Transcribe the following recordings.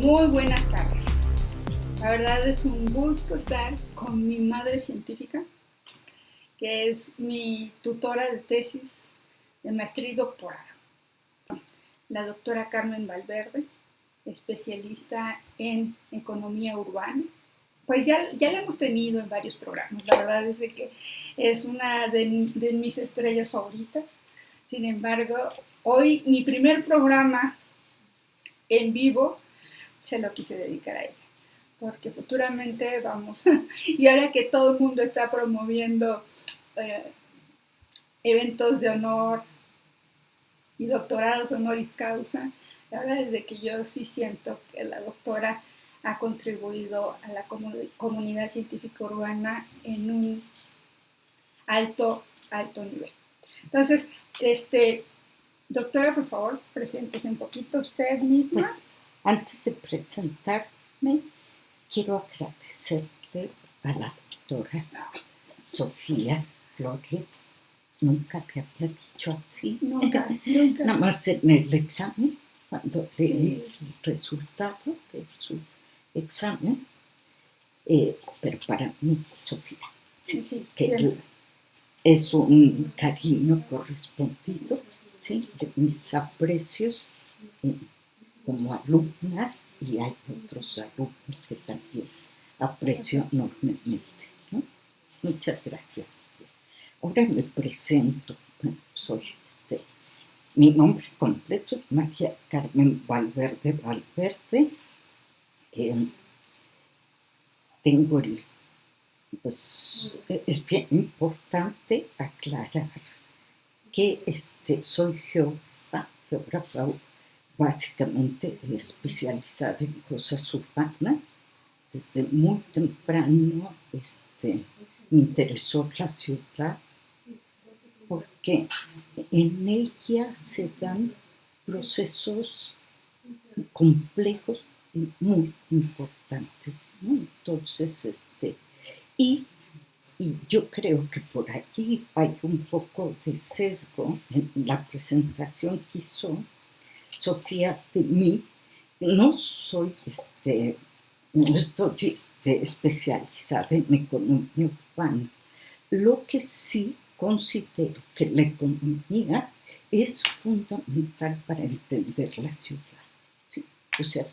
Muy buenas tardes. La verdad es un gusto estar con mi madre científica, que es mi tutora de tesis de maestría y doctorado, la doctora Carmen Valverde, especialista en economía urbana. Pues ya la hemos tenido en varios programas. La verdad es que es una de mis estrellas favoritas. Sin embargo, hoy mi primer programa en vivo se lo quise dedicar a ella, porque futuramente vamos, y ahora que todo el mundo está promoviendo eventos de honor y doctorados honoris causa, la verdad es de que yo sí siento que la doctora ha contribuido a la comunidad científica urbana en un alto nivel. Entonces, doctora, por favor, preséntese un poquito usted misma. Pues, antes de presentarme, quiero agradecerle a la doctora Sofía Flores. Nunca le había dicho así. Nunca. Nada más en el examen, cuando leí el resultado de su examen. Pero para mí, Sofía, que es un cariño correspondido, ¿sí? De mis aprecios como alumnas, y hay otros alumnos que también aprecio enormemente, ¿no? Muchas gracias. Ahora me presento. Bueno, soy mi nombre completo es María Carmen Valverde Valverde. Tengo pues es bien importante aclarar que soy geógrafa básicamente especializada en cosas urbanas. Desde muy temprano me interesó la ciudad porque en ella se dan procesos complejos y muy importantes, ¿no? Entonces, y yo creo que por allí hay un poco de sesgo en la presentación que hizo Sofía de mí. No soy, no estoy especializada en economía urbana. Lo que sí considero que la economía es fundamental para entender la ciudad, ¿sí? O sea,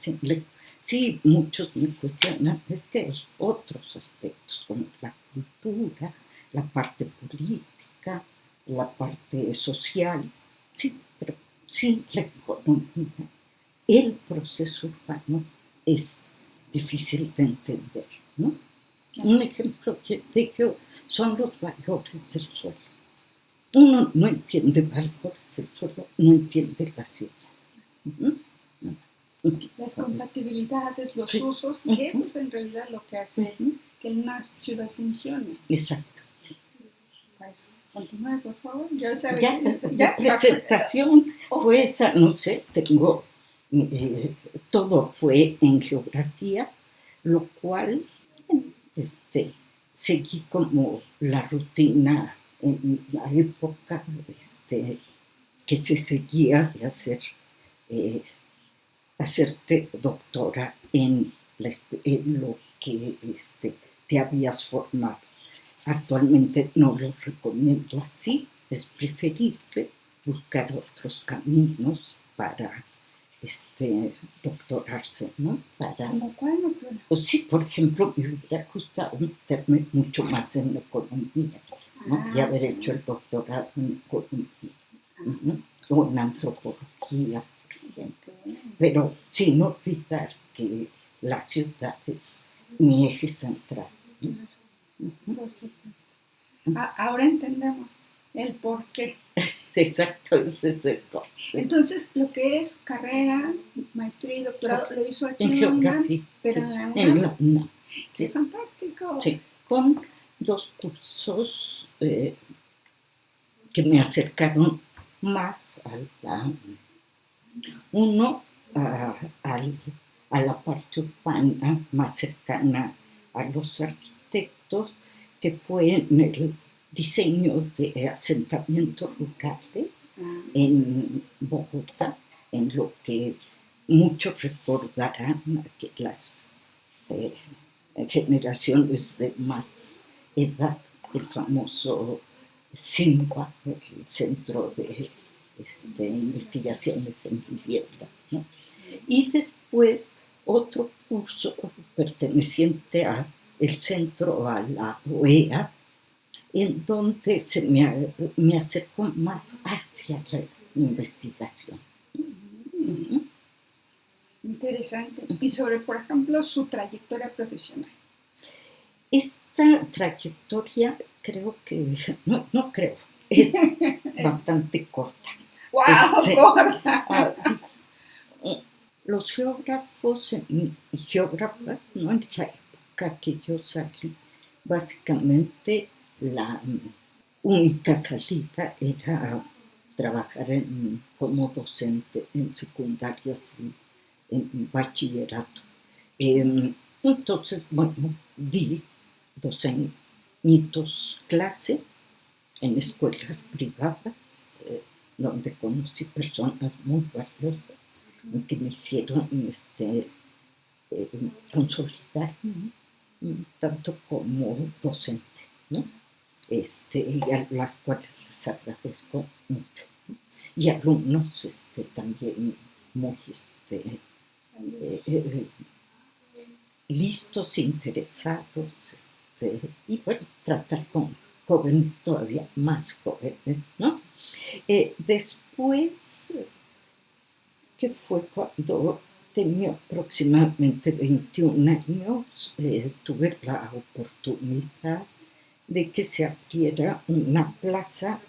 sí, muchos me cuestionan, es que hay otros aspectos como la cultura, la parte política, la parte social, sí, pero sí, la economía, el proceso urbano es difícil de entender, ¿no? Un ejemplo que de ello son los valores del suelo. Uno no entiende valores del suelo, no entiende la ciudad. Las compatibilidades, los usos, y eso es en realidad lo que hace que una ciudad funcione. Exacto. Sí. Pues, continúe, por favor. La presentación fue esa, no sé, tengo, todo fue en geografía, lo cual seguí como la rutina en la época que se seguía de hacerte doctora en lo que te habías formado. Actualmente no lo recomiendo así, es preferible buscar otros caminos para doctorarse, ¿no? ¿Cómo cuál, doctora? Pues sí, por ejemplo, me hubiera gustado meterme mucho más en la economía, ¿no? Y haber hecho el doctorado en economía, o en antropología, por ejemplo. Pero sin olvidar que la ciudad es mi eje central, ¿no? Por supuesto. Ahora entendemos el por qué. Exacto, ese es el gol. Entonces, lo que es carrera, maestría y doctorado, lo hizo aquí en geografía, UNAM, pero sí, en la UNAM. ¡Qué sí. Fantástico! Sí, con 2 cursos que me acercaron más uno a la parte urbana más cercana a los arquitectos, que fue en el diseño de asentamientos rurales en Bogotá, en lo que muchos recordarán que las generaciones de más edad, el famoso CINVA, el Centro de Investigaciones en Vivienda, ¿no? Y después otro curso perteneciente al centro, a la OEA, en donde me acerco más hacia la investigación. Interesante. Y sobre, por ejemplo, su trayectoria profesional. Esta trayectoria creo que, no creo, es bastante corta. ¡Wow! Corta. Los geógrafos y geógrafas, ¿no? En la época que yo salí, básicamente la única salida era trabajar como docente en secundarias y en bachillerato. Entonces, bueno, di 2 añitos clase en escuelas privadas, donde conocí personas muy valiosas que me hicieron consolidar tanto como docente, ¿no? Y a las cuales les agradezco mucho, ¿no? Y alumnos también muy listos, interesados, y bueno, tratar con jóvenes todavía más jóvenes, ¿no? Después, que fue cuando tenía aproximadamente 21 años, tuve la oportunidad de que se abriera una plaza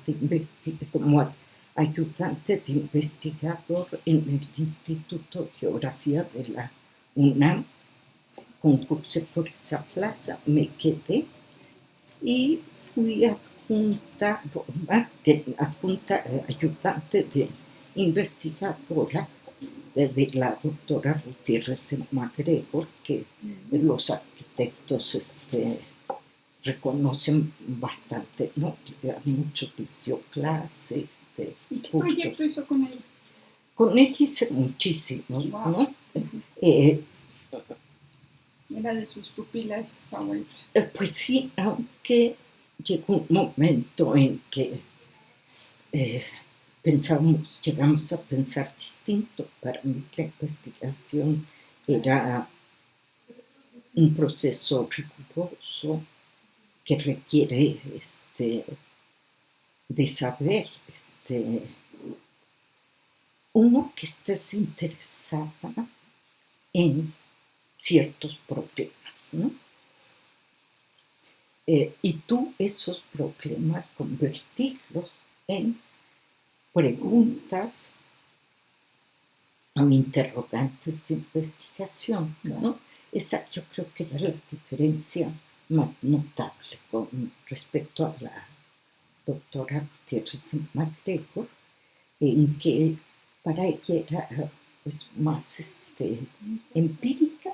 como ayudante de investigador en el Instituto de Geografía de la UNAM. Concursé por esa plaza, me quedé y fui adjunta, ayudante de investigadora de la doctora Gutiérrez MacGregor, que los arquitectos reconocen bastante, ¿no? A muchos les dio clase. ¿Y qué proyecto hizo con ella? Con ella hice muchísimos, wow, ¿no? Era de sus pupilas favoritas. Pues sí, aunque llegó un momento en que llegamos a pensar distinto. Para mí la investigación era un proceso riguroso que requiere de saber, uno que estés interesada en ciertos problemas, ¿no? Y tú esos problemas convertirlos en preguntas o interrogantes de investigación, ¿no? Esa yo creo que era la diferencia más notable con respecto a la doctora Gutiérrez MacGregor, en que para ella era pues más empírica,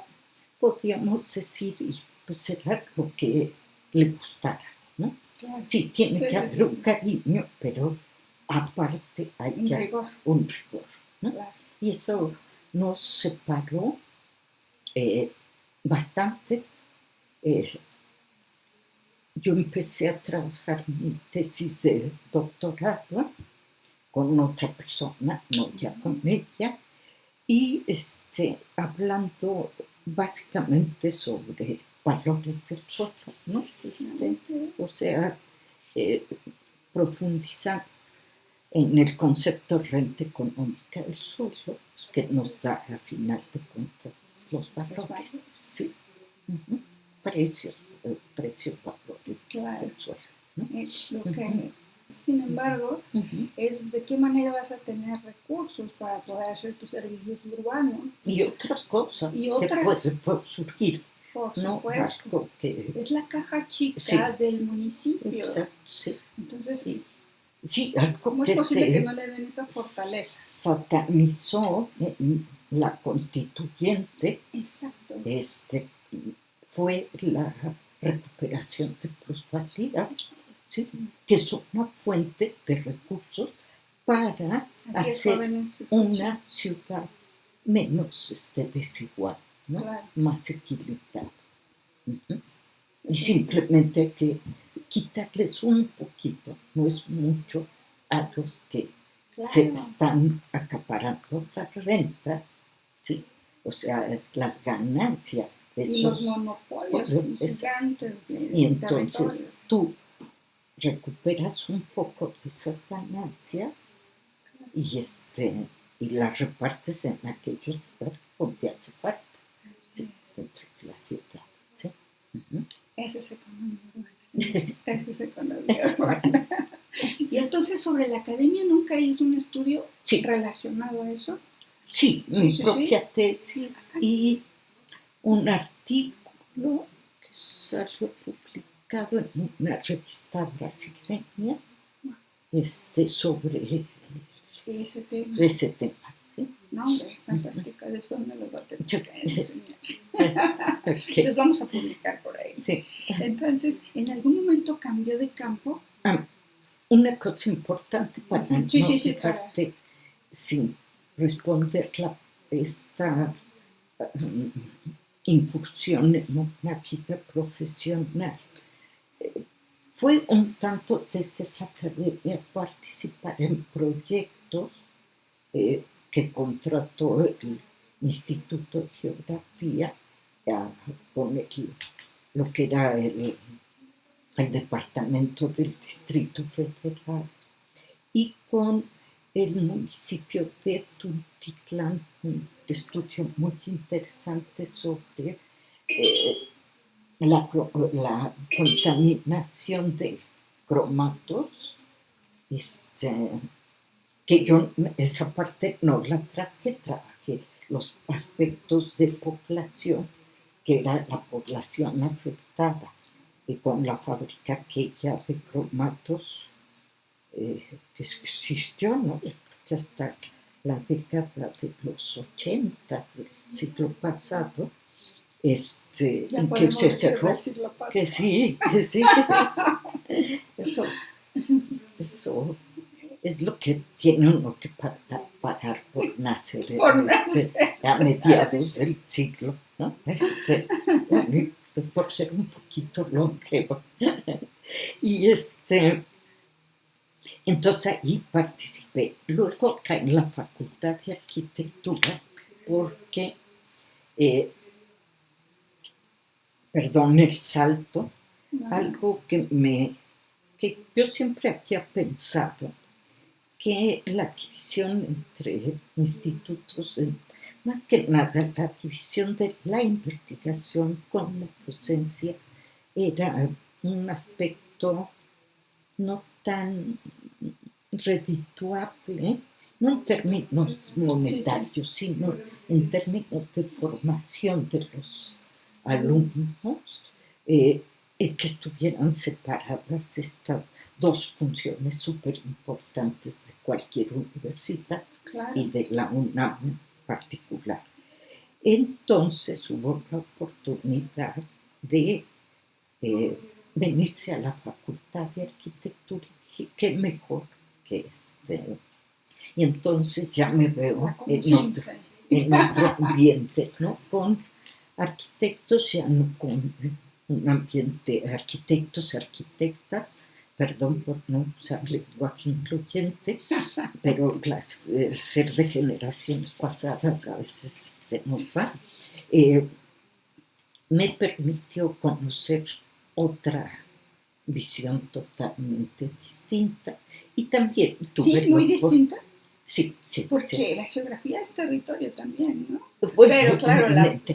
podríamos decir, y pues era lo que le gustara, ¿no? Claro. Sí, tiene que haber un cariño, pero aparte hay un rigor, ¿no? Claro. Y eso nos separó bastante. Yo empecé a trabajar mi tesis de doctorado con otra persona, no ya con ella, y hablando básicamente sobre valores del suelo, ¿no? O sea, profundizar en el concepto de renta económica del suelo, que nos da a final de cuentas los valores. Sí. Uh-huh. Precios, valores, claro, del suelo, ¿no? Lo que, sin embargo, es de qué manera vas a tener recursos para poder hacer tus servicios urbanos. Y otras cosas que pueden surgir. Por supuesto. Es la caja chica del municipio. Exacto, sí. Entonces, sí, algo ¿cómo es posible que no le den esa fortaleza? Satanizó en la constituyente. Exacto. Fue la recuperación de plusvalía, ¿sí? Que es una fuente de recursos para hacer una ciudad menos desigual, ¿no? Claro. Más equilibrado. Y simplemente hay que quitarles un poquito, no es mucho, a los que se están acaparando las rentas, ¿sí? O sea, las ganancias. Y los monopolios gigantes y entonces tú recuperas un poco de esas ganancias y las repartes en aquellos lugares donde hace falta, ¿sí? Dentro de la ciudad, ¿sí? Eso es economía urbana. Eso es economía urbana. Y entonces sobre la academia nunca hizo un estudio relacionado a eso. Sí, mi propia tesis y un artículo que salió publicado en una revista brasileña sobre ese tema. ¿Sí? No, hombre, fantástica. Después me lo va a tener que enseñar. Okay. Los vamos a publicar por ahí. Sí. Entonces, ¿en algún momento cambió de campo? Una cosa importante para no dejarte sin responder esta incursión en una vida profesional. Fue un tanto desde la academia participar en proyectos que contrató el Instituto de Geografía con lo que era el departamento del Distrito Federal y con el municipio de Tultitlán, un estudio muy interesante sobre la contaminación de cromatos, que yo esa parte no la trabajé los aspectos de población, que era la población afectada con la fábrica aquella de cromatos que existió, ¿no? Que hasta la década de los 80 del siglo pasado, en que se cerró, que sí, eso es lo que tiene uno que pagar por nacer a mediados del siglo, ¿no? Bueno, pues por ser un poquito longevo. Y entonces ahí participé. Luego caí en la Facultad de Arquitectura porque, perdón el salto, algo que yo siempre había pensado, que la división entre institutos, más que nada la división de la investigación con la docencia, era un aspecto no tan redituable, no en términos monetarios, sino en términos de formación de los alumnos, que estuvieran separadas estas dos funciones súper importantes de cualquier universidad y de la UNAM en particular. Entonces hubo la oportunidad de venirse a la Facultad de Arquitectura y dije, qué mejor que y entonces ya me veo en otro ambiente, ¿no? Con arquitectos, ya no con un ambiente de arquitectas, perdón por no usar lenguaje incluyente, pero el ser de generaciones pasadas a veces se nos va. Me permitió conocer otra visión totalmente distinta y también tuve... Sí, muy distinta. Sí. Porque la geografía es territorio también, ¿no? Bueno, pero claro,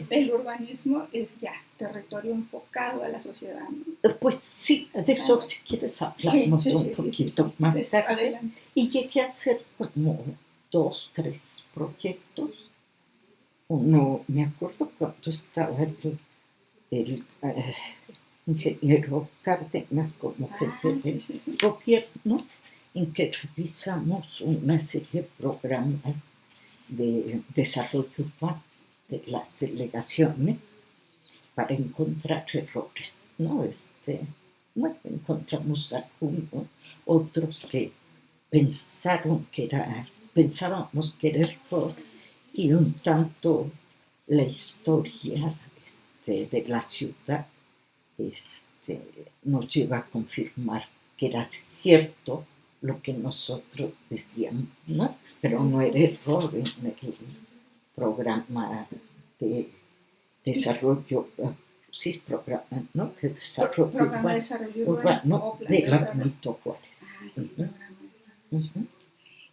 el urbanismo es ya territorio enfocado a la sociedad, ¿no? Pues sí, de eso si quieres hablamos un poquito más tarde. Adelante. Y llegué a hacer como 2, 3 proyectos. Uno, me acuerdo cuando estaba el ingeniero Cárdenas como jefe del gobierno, en que revisamos una serie de programas de desarrollo urbano de las delegaciones para encontrar errores, ¿no? Bueno, encontramos algunos, otros que pensábamos que era error y un tanto la historia de la ciudad nos lleva a confirmar que era cierto lo que nosotros decíamos, ¿no? Pero no era error en el programa de desarrollo, sí, programa, ¿no? De desarrollo Programa de desarrollo urbano de la Benito Juárez. Sí, programa de desarrollo.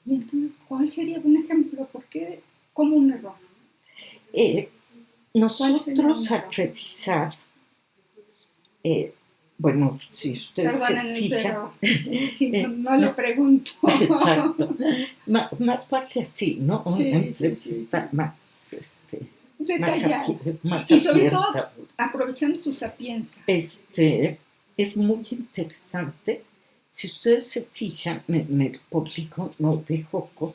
Y entonces, ¿cuál sería un ejemplo? ¿Por qué? ¿Cómo un error? Nosotros al revisar, bueno, si ustedes Perdónenme, se fijan, pero si no le pregunto. Exacto, más vale así, ¿no? Una entrevista más, detallada. más y sobre abierta. todo aprovechando su sapienza. Es muy interesante. Si ustedes se fijan en el polígono de Joco,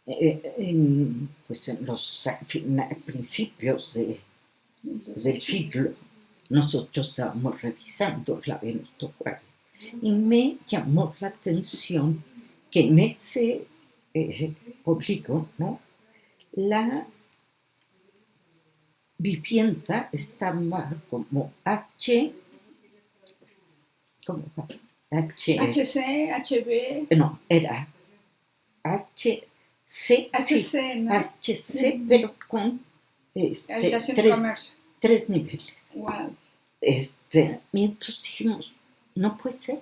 pues en los principios del siglo, nosotros estábamos revisando la Benito Juárez y me llamó la atención que en ese polígono la vivienda estaba como ¿cómo va? HC, HB. No, era HC, HC, ¿no? HC, pero con tres niveles. Wow. Y entonces dijimos, no puede ser.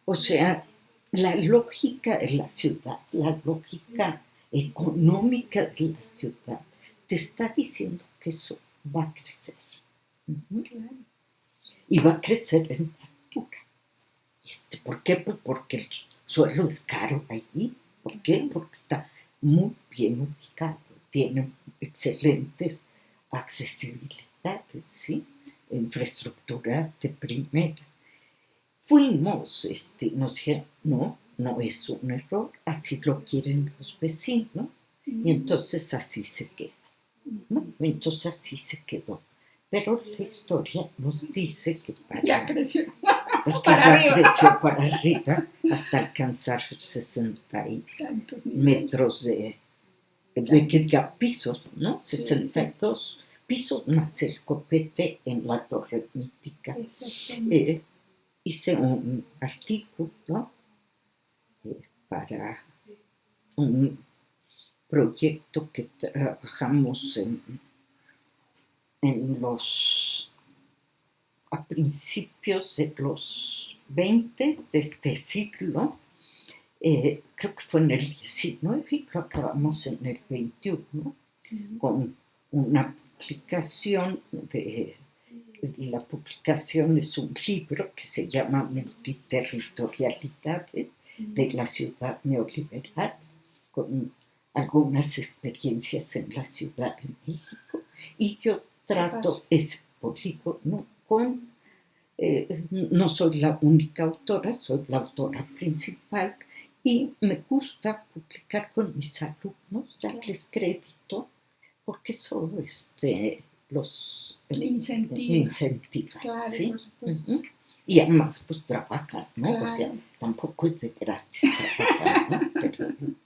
O sea, la lógica de la ciudad, la lógica económica de la ciudad, te está diciendo que eso va a crecer. Y va a crecer en altura. ¿Por qué? Pues porque el suelo es caro allí. ¿Por qué? Porque está muy bien ubicado, tiene excelentes accesibilidades, ¿sí? Infraestructura de primera. Fuimos, nos dijeron, no es un error, así lo quieren los vecinos, y entonces así se queda. Bueno, entonces así se quedó. Pero la historia nos dice que ya creció. Pues que ya creció para arriba hasta alcanzar 60 metros de pisos, ¿no? 62 pisos más el copete en la torre mítica. Hice un artículo para un proyecto que trabajamos a principios de los 20 de este siglo, creo que fue en el 19 y lo acabamos en el 21, con una publicación la publicación es un libro que se llama Multiterritorialidades de la ciudad neoliberal, con algunas experiencias en la Ciudad de México, y yo trato ese polígono con, no soy la única autora, soy la autora principal, y me gusta publicar con mis alumnos, darles crédito, porque eso los incentiva, claro, ¿sí? por supuesto. Y además pues trabajan, ¿no? Claro. O sea, tampoco es de gratis trabajar, ¿no?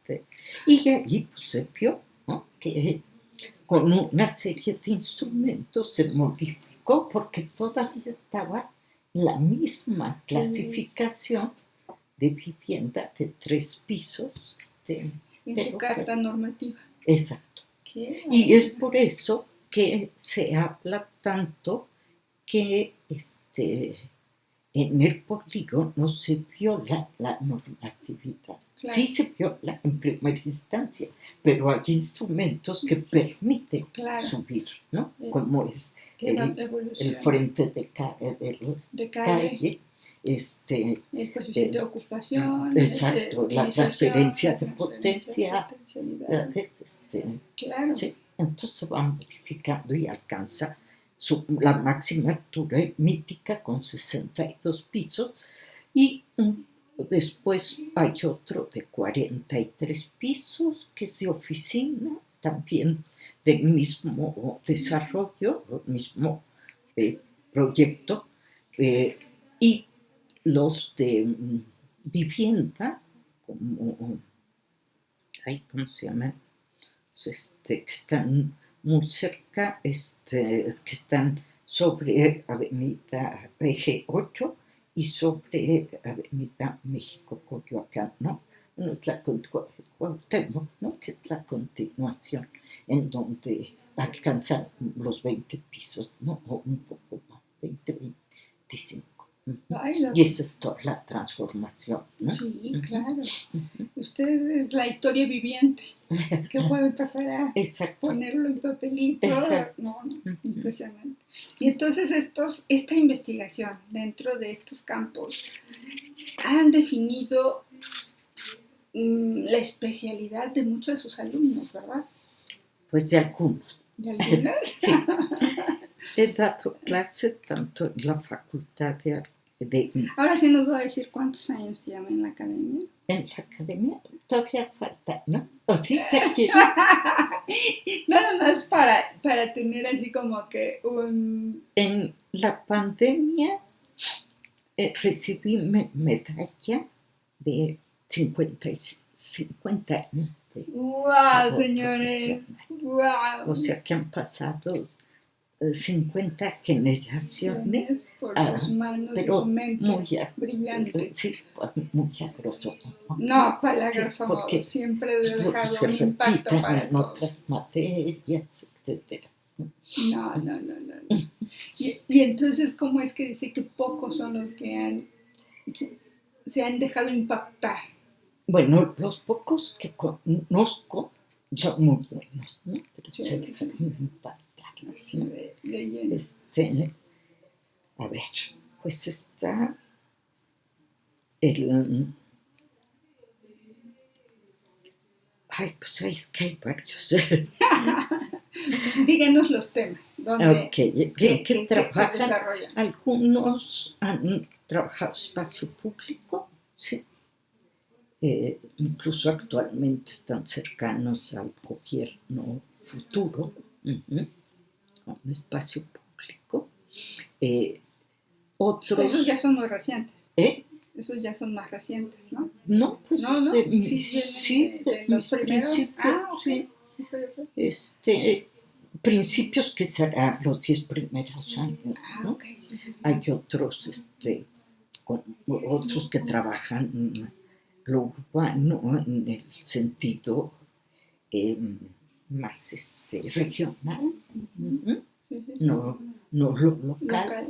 Pero, y ahí pues se vio, ¿no? Que con una serie de instrumentos se modificó porque todavía estaba la misma clasificación de vivienda de 3 pisos. En su carta normativa. Exacto. Y es por eso que se habla tanto que en el polígono se viola la normatividad. Claro. Sí se viola en primera instancia, pero hay instrumentos que permiten subir, ¿no? Como es el frente de calle, el coeficiente de ocupación, exacto, la transferencia de potencia, claro. ¿sí? Entonces va modificando y alcanza la máxima altura mítica con 62 pisos, y después hay otro de 43 pisos que es de oficina, también del mismo desarrollo, del mismo proyecto, y los de vivienda, como, ¿cómo se llaman? que están muy cerca, que están sobre Avenida Eje 8 y sobre Avenida México-Coyoacán, ¿no? No es la Cuauhtémoc, ¿no? Que es la continuación, en donde alcanzan los 20 pisos, ¿no? O un poco más, 20, 25. Ay, Y esa es toda la transformación, ¿no? Sí, claro. Usted es la historia viviente. ¿Qué puede pasar a Exacto. ponerlo en papelito? Exacto. No, impresionante. Y entonces esta investigación dentro de estos campos han definido la especialidad de muchos de sus alumnos, ¿verdad? Pues de algunos. ¿De algunas? Sí. He dado clases tanto en la facultad de Ahora sí nos va a decir cuántos años lleva en la academia. En la academia todavía falta, ¿no? ¿O sí ya quiere? Nada más para tener así como que un... En la pandemia recibí medalla de 50 años. ¡Wow, señores! ¡Wow! O sea que han pasado 50 generaciones por sus manos y su mente brillante. Sí, muy a grosso modo. No, para la grosso modo, siempre he dejado un impacto para en otras materias, etcétera. No. Y entonces, ¿cómo es que dice que pocos son los que se han dejado impactar? Bueno, los pocos que conozco son muy buenos, ¿no? Pero se dejan impactar. Así de lleno. A ver, pues está el... Ay, pues es que hay varios. Díganos los temas. ¿Qué trabajan? Algunos han trabajado espacio público, sí. Incluso actualmente están cercanos al gobierno futuro, con espacio público. Otros... Esos ya son muy recientes. Esos ya son más recientes, ¿no? No, pues no. Sí, de los primeros. Okay. Principios que serán los 10 primeros años, ¿no? Okay. Hay otros, otros que trabajan lo urbano en el sentido más regional, no lo local.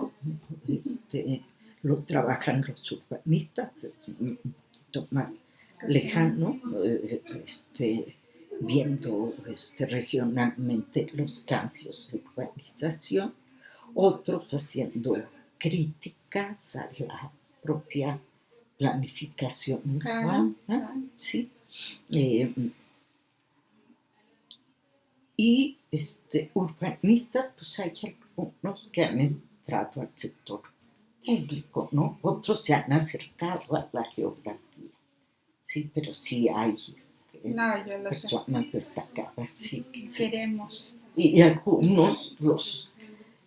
Lo trabajan los urbanistas, es un poquito más lejano, viendo regionalmente los cambios de urbanización, otros haciendo críticas a la propia planificación urbana, ¿sí? Y urbanistas, pues hay algunos que han entrado al sector público, ¿no? Otros se han acercado a la geografía, sí, pero sí hay personas destacadas, sí. Queremos. Y algunos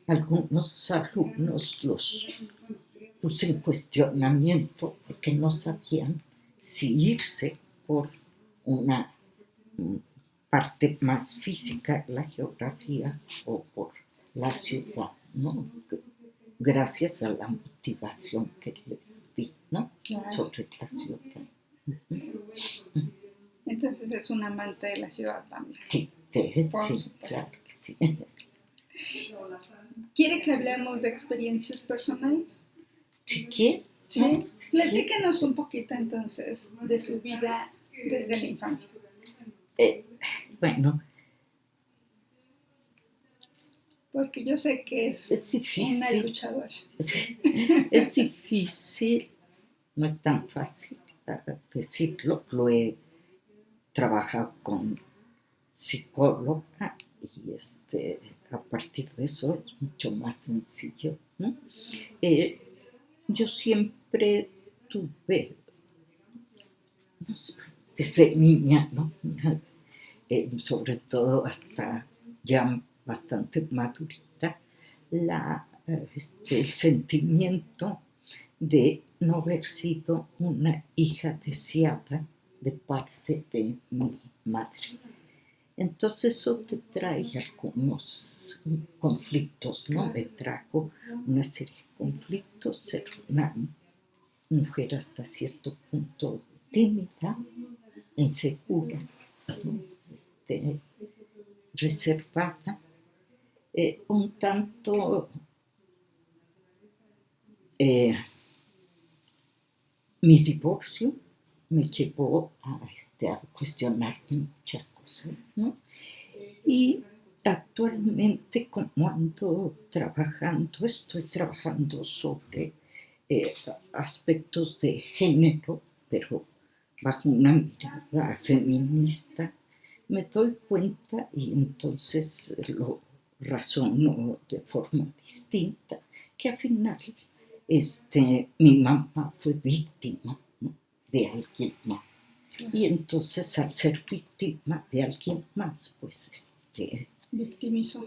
alumnos los puse en cuestionamiento porque no sabían si irse por una parte más física de la geografía o por la ciudad, ¿no? Gracias a la motivación que les di, ¿no? Claro. Sobre la ciudad. Entonces es un amante de la ciudad también. Sí, claro que sí. ¿Quiere que hablemos de experiencias personales? Si quiere. Sí. Platícanos un poquito entonces de su vida desde la infancia. Bueno. Porque yo sé que es difícil. Una luchadora. Es difícil, no es tan fácil decirlo. Lo he trabajado con psicóloga y a partir de eso es mucho más sencillo, ¿no? Yo siempre tuve, no sé, desde niña, ¿no? Sobre todo hasta ya bastante madurita, el sentimiento de no haber sido una hija deseada de parte de mi madre. Entonces eso te trae algunos conflictos, ¿no? Me trajo una serie de conflictos, ser una mujer hasta cierto punto tímida, insegura, ¿no? Reservada, un tanto mi divorcio me llevó a cuestionarme muchas cosas, ¿no? Y actualmente, como ando trabajando, estoy trabajando sobre aspectos de género, pero bajo una mirada feminista, me doy cuenta y entonces lo razono de forma distinta, que al final mi mamá fue víctima, ¿no? De alguien más. Y entonces al ser víctima de alguien más, pues victimizó.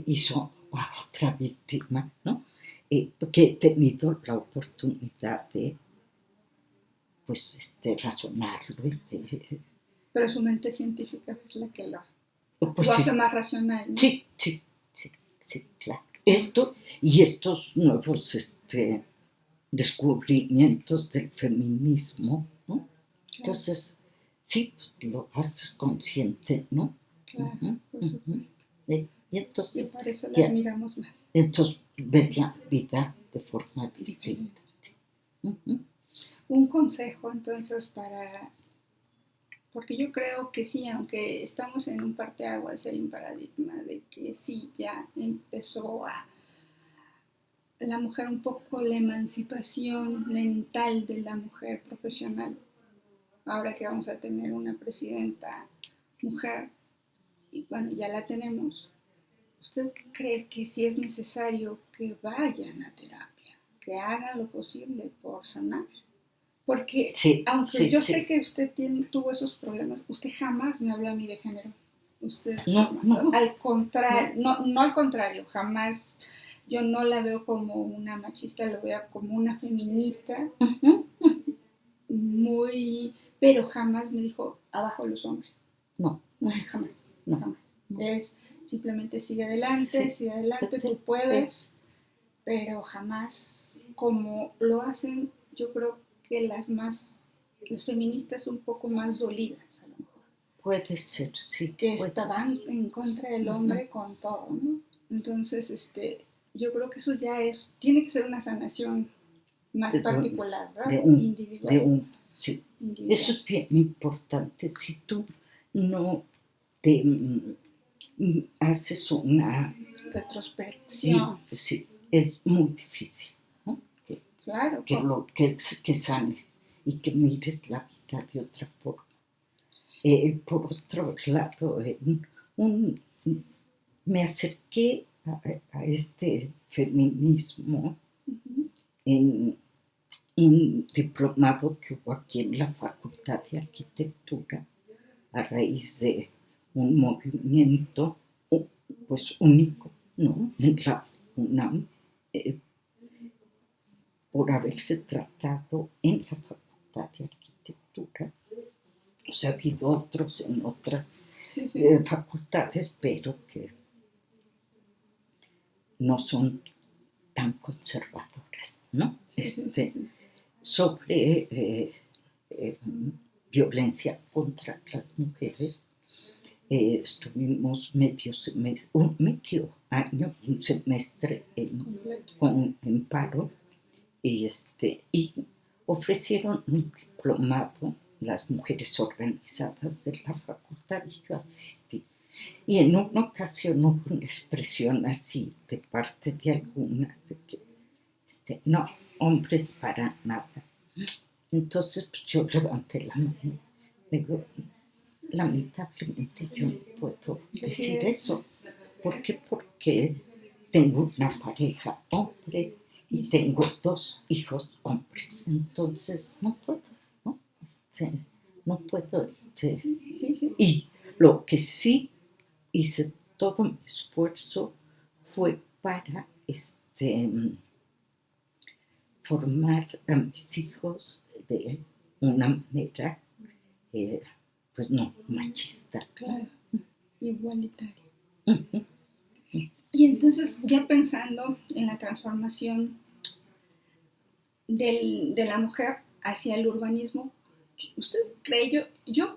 Hizo a otra víctima, ¿no? Que he tenido la oportunidad de pues razonarlo. Pero su mente científica es la que lo Pues hace sí. Más racional, ¿no? Sí, claro. Esto y estos nuevos descubrimientos del feminismo, ¿no? Claro. Entonces, sí, pues lo haces consciente, ¿no? Claro, por supuesto. Y entonces, y por eso la admiramos más. Entonces, ves la vida de forma distinta. Un consejo, entonces, porque yo creo que sí, aunque estamos en un parteaguas, hay un paradigma de que sí, ya empezó la mujer un poco la emancipación mental de la mujer profesional. Ahora que vamos a tener una presidenta mujer, y bueno, ya la tenemos, ¿usted cree que sí es necesario que vayan a terapia, que hagan lo posible por sanar? Porque sí, aunque yo sé que usted tuvo esos problemas, usted jamás me habló a mí de género. Usted no, al contrario, no al contrario, jamás. Yo no la veo como una machista, la veo como una feminista, pero jamás me dijo abajo los hombres. No, jamás. Es simplemente sigue adelante, tú puedes, pero jamás como lo hacen, yo creo que las feministas un poco más dolidas, a lo mejor. Puede ser, sí. Que estaban en contra del hombre con todo, ¿no? Entonces, yo creo que eso ya tiene que ser una sanación más particular, ¿verdad? Individual. Sí. Individual. Eso es bien importante. Si tú no te haces una retrospección. Sí, es muy difícil, ¿no? Claro. Que sanes y que mires la vida de otra forma. Por otro lado, me acerqué a este feminismo en un diplomado que hubo aquí en la Facultad de Arquitectura a raíz de un movimiento pues único, ¿no? En la UNAM, por haberse tratado en la Facultad de Arquitectura. O sea, ha habido otros en otras facultades, pero que no son tan conservadoras, ¿no? Sobre violencia contra las mujeres. Estuvimos medio año, un semestre en paro y ofrecieron un diplomado las mujeres organizadas de la facultad y yo asistí. Y en una ocasión hubo una expresión así de parte de algunas de que no, hombres para nada. Entonces pues, yo levanté la mano. Digo, lamentablemente yo no puedo decir eso. ¿Por qué? Porque tengo una pareja hombre y tengo 2 hijos hombres. Entonces no puedo, ¿no? No puedo. Y lo que sí hice todo mi esfuerzo fue para formar a mis hijos de una manera pues no machista. Claro. igualitaria. Ujú. Y entonces, ya pensando en la transformación de la mujer hacia el urbanismo, ¿usted cree? Yo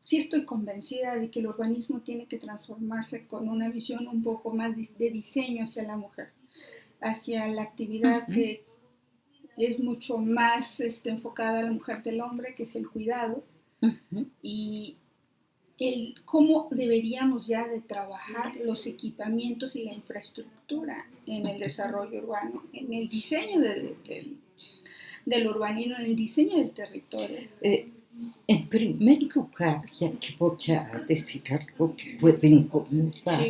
sí estoy convencida de que el urbanismo tiene que transformarse con una visión un poco más de diseño hacia la mujer, hacia la actividad que es mucho más enfocada a la mujer del hombre, que es el cuidado, y el cómo deberíamos ya de trabajar los equipamientos y la infraestructura en el desarrollo urbano, en el diseño del urbanismo, en el diseño del territorio. En primer lugar, ya que voy a decir algo que puede incomodar,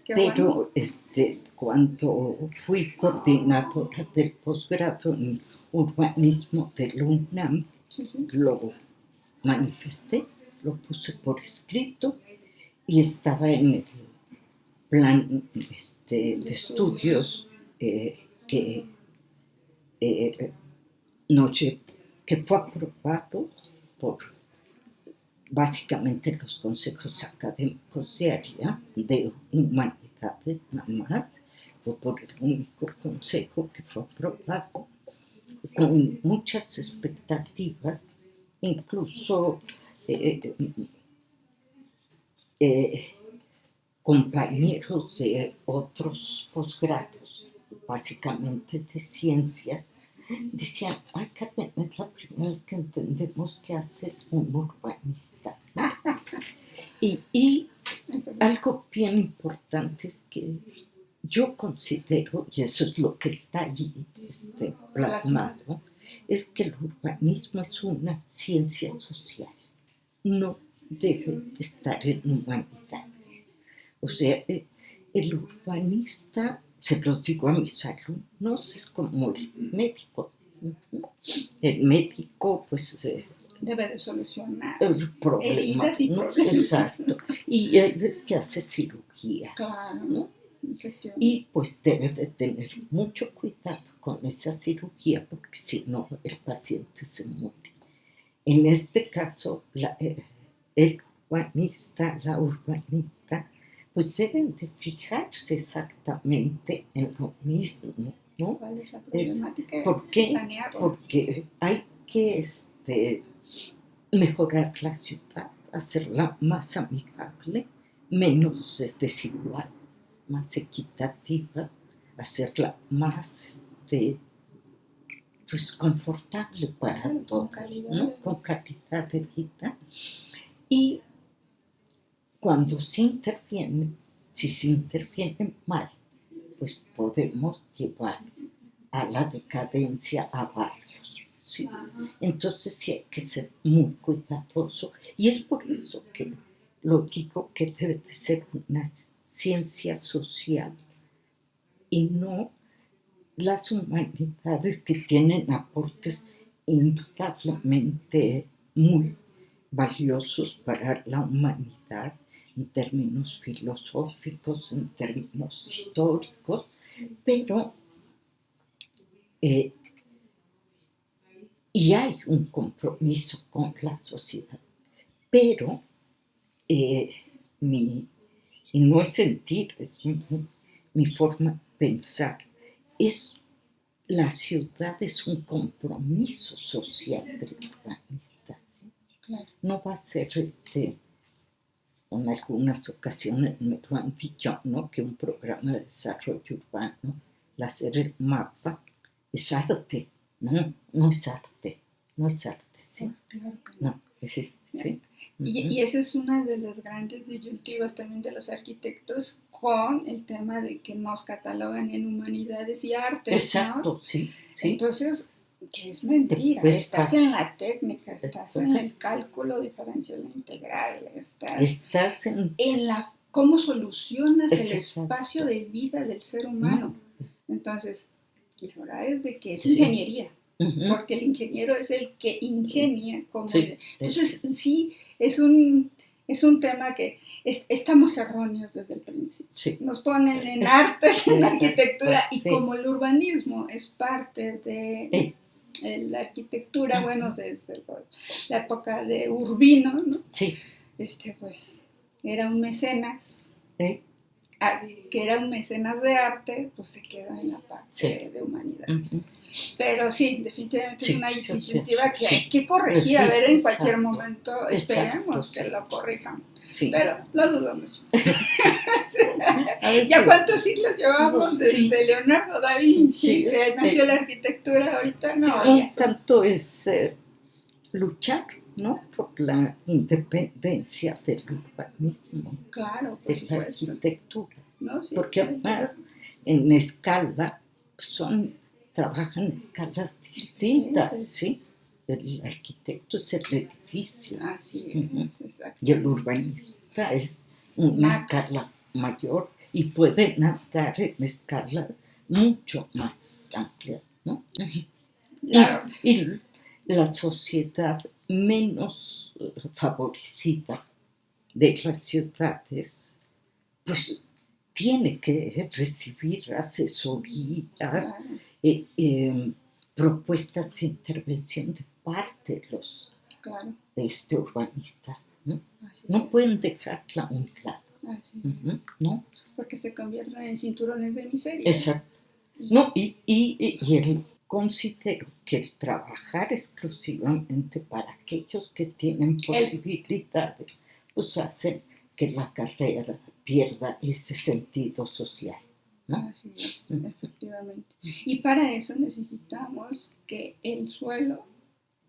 pero bueno. Cuando fui coordinadora del posgrado en urbanismo de la UNAM, lo manifesté, lo puse por escrito y estaba en el plan de estudios que fue aprobado por básicamente los consejos académicos de área de humanidades nada más, o por el único consejo que fue aprobado, con muchas expectativas, incluso compañeros de otros posgrados, básicamente de ciencia, decían, ay Carmen, es la primera vez que entendemos qué hace un urbanista, ¿no? Y algo bien importante es que yo considero, y eso es lo que está allí plasmado, es que el urbanismo es una ciencia social, no debe de estar en humanidades. O sea, el urbanista, se los digo a mis alumnos, es como el médico. El médico, pues, debe de solucionar problemas, y ¿no? problemas. Exacto. Y hay veces que hace cirugías, claro, ¿no? Y pues debe de tener mucho cuidado con esa cirugía, porque si no, el paciente se muere. En este caso, el urbanista, la urbanista, pues deben de fijarse exactamente en lo mismo, ¿no? ¿Cuál es la problemática? ¿Por qué? Porque hay que mejorar la ciudad, hacerla más amigable, menos desigual, más equitativa, hacerla más pues confortable para todos, ¿no? Con calidad de vida. Y cuando se interviene, si se interviene mal, pues podemos llevar a la decadencia a barrios, ¿sí? Entonces sí hay que ser muy cuidadoso, y es por eso que lo digo, que debe de ser una ciencia social y no las humanidades, que tienen aportes indudablemente muy valiosos para la humanidad en términos filosóficos, en términos históricos, pero y hay un compromiso con la sociedad, pero y no es sentir, es mi forma de pensar, la ciudad es un compromiso social del urbanista, ¿sí? Claro. No va a ser en algunas ocasiones me lo han dicho, ¿no? Que un programa de desarrollo urbano, el hacer el mapa, es arte. No es arte, ¿sí? Claro. No, sí. Y esa es una de las grandes disyuntivas también de los arquitectos con el tema de que nos catalogan en humanidades y artes, exacto, ¿no? Sí. Entonces, que es mentira, estás en la técnica, estás en el cálculo diferencial integral, estás en la cómo solucionas el espacio de vida del ser humano. Entonces, la verdad es de que es ingeniería. Porque el ingeniero es el que ingenia como entonces sí es un tema que estamos erróneos desde el principio. Nos ponen en artes, en arquitectura, y como el urbanismo es parte de la arquitectura, bueno, desde la época de Urbino, ¿no? Sí. Pues era un mecenas, ¿Eh? que era un mecenas de arte, pues se quedó en la parte Sí. de humanidades. Ujú. Pero sí, definitivamente Sí, es una yo disyuntiva que pienso, hay que corregir. A Sí, ver, en cualquier exacto, momento esperemos exacto, que sí. lo corrijan. Sí. Pero lo dudo mucho. A veces, ¿Ya cuántos siglos llevamos Sí. desde Leonardo da Vinci, Sí, que nació la arquitectura ahorita? sí, No, un ya son- tanto es luchar, ¿no? Por la independencia del urbanismo, Claro, por de la supuesto. arquitectura, No, sí, porque además en escala trabajan en escalas distintas, ¿sí? El arquitecto es el edificio así Ujú. es, exacto. y el urbanista es una Macro. escala mayor y pueden andar en escalas mucho más amplias, ¿no? Ujú. Claro. Y la sociedad menos favorecida de las ciudades, pues tiene que recibir asesorías, Claro. propuestas de intervención de parte de los Claro. urbanistas, ¿no? Así No es. pueden dejarla a un lado, Así es. Ujú, ¿no? Porque se convierten en cinturones de miseria. Exacto. No, y él considero que el trabajar exclusivamente para aquellos que tienen posibilidades, pues hacen que la carrera pierda ese sentido social, ¿no? Así es, efectivamente. Y para eso necesitamos que el suelo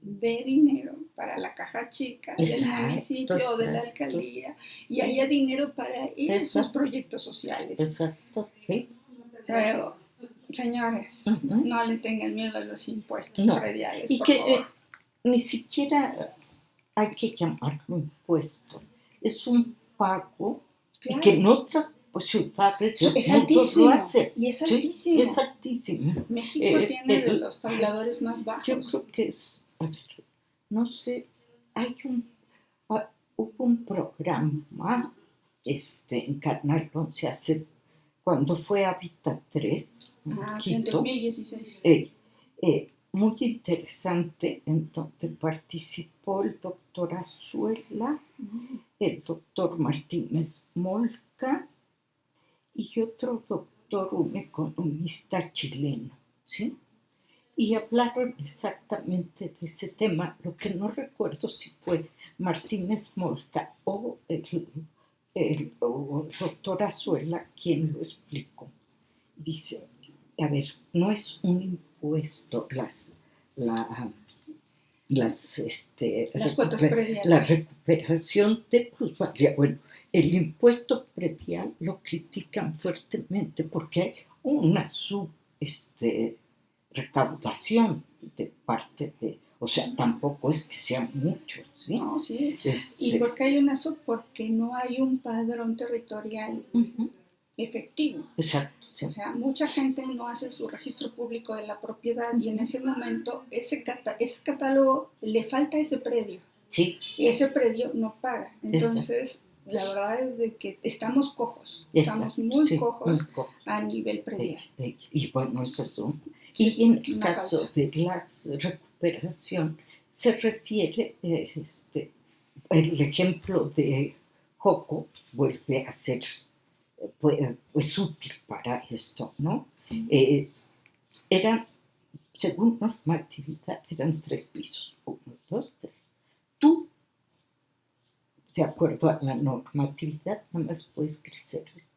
dé dinero para la caja chica del Exacto, municipio o de la exacto. alcaldía y haya dinero para esos Exacto. proyectos sociales. Exacto, sí. Pero, señores, Ujú. no le tengan miedo a los impuestos No, prediales, y por que favor. ni siquiera hay que llamarlo impuesto, es un pago Claro. que en otras ciudades del Es mundo altísimo. lo hacen. Y es Sí, altísimo. es altísimo. México tiene de los tabuladores más Yo bajos. creo que es, a ver, no sé, hubo un programa en Canal 11 cuando fue Hábitat 3, En Quito, 2016. muy interesante, en donde participó el doctor Azuela, el doctor Martínez Molca y otro doctor, un economista chileno, ¿sí? Y hablaron exactamente de ese tema. Lo que no recuerdo si fue Martínez Molca o el doctor Azuela quien lo explicó. Dice, a ver, no es un impuesto la recuperación de plusvalía. Bueno, el impuesto predial lo critican fuertemente porque hay una recaudación de parte de, o sea, tampoco es que sean muchos, ¿sí? No, sí. ¿Y por qué hay una porque no hay un padrón territorial efectivo? Exacto. Sí. O sea, mucha gente no hace su registro público de la propiedad y en ese momento ese catálogo le falta ese predio. Sí. Y ese predio no paga. Entonces, la verdad es de que estamos cojos. Estamos muy cojos a nivel predial. Y bueno, eso es un... Y en el caso de la recuperación, se refiere, el ejemplo de Joco vuelve a ser pues útil para esto, ¿no? Eran, según normatividad, eran 3 pisos, 1, 2, 3. Tú, de acuerdo a la normatividad, nada más puedes crecer esto.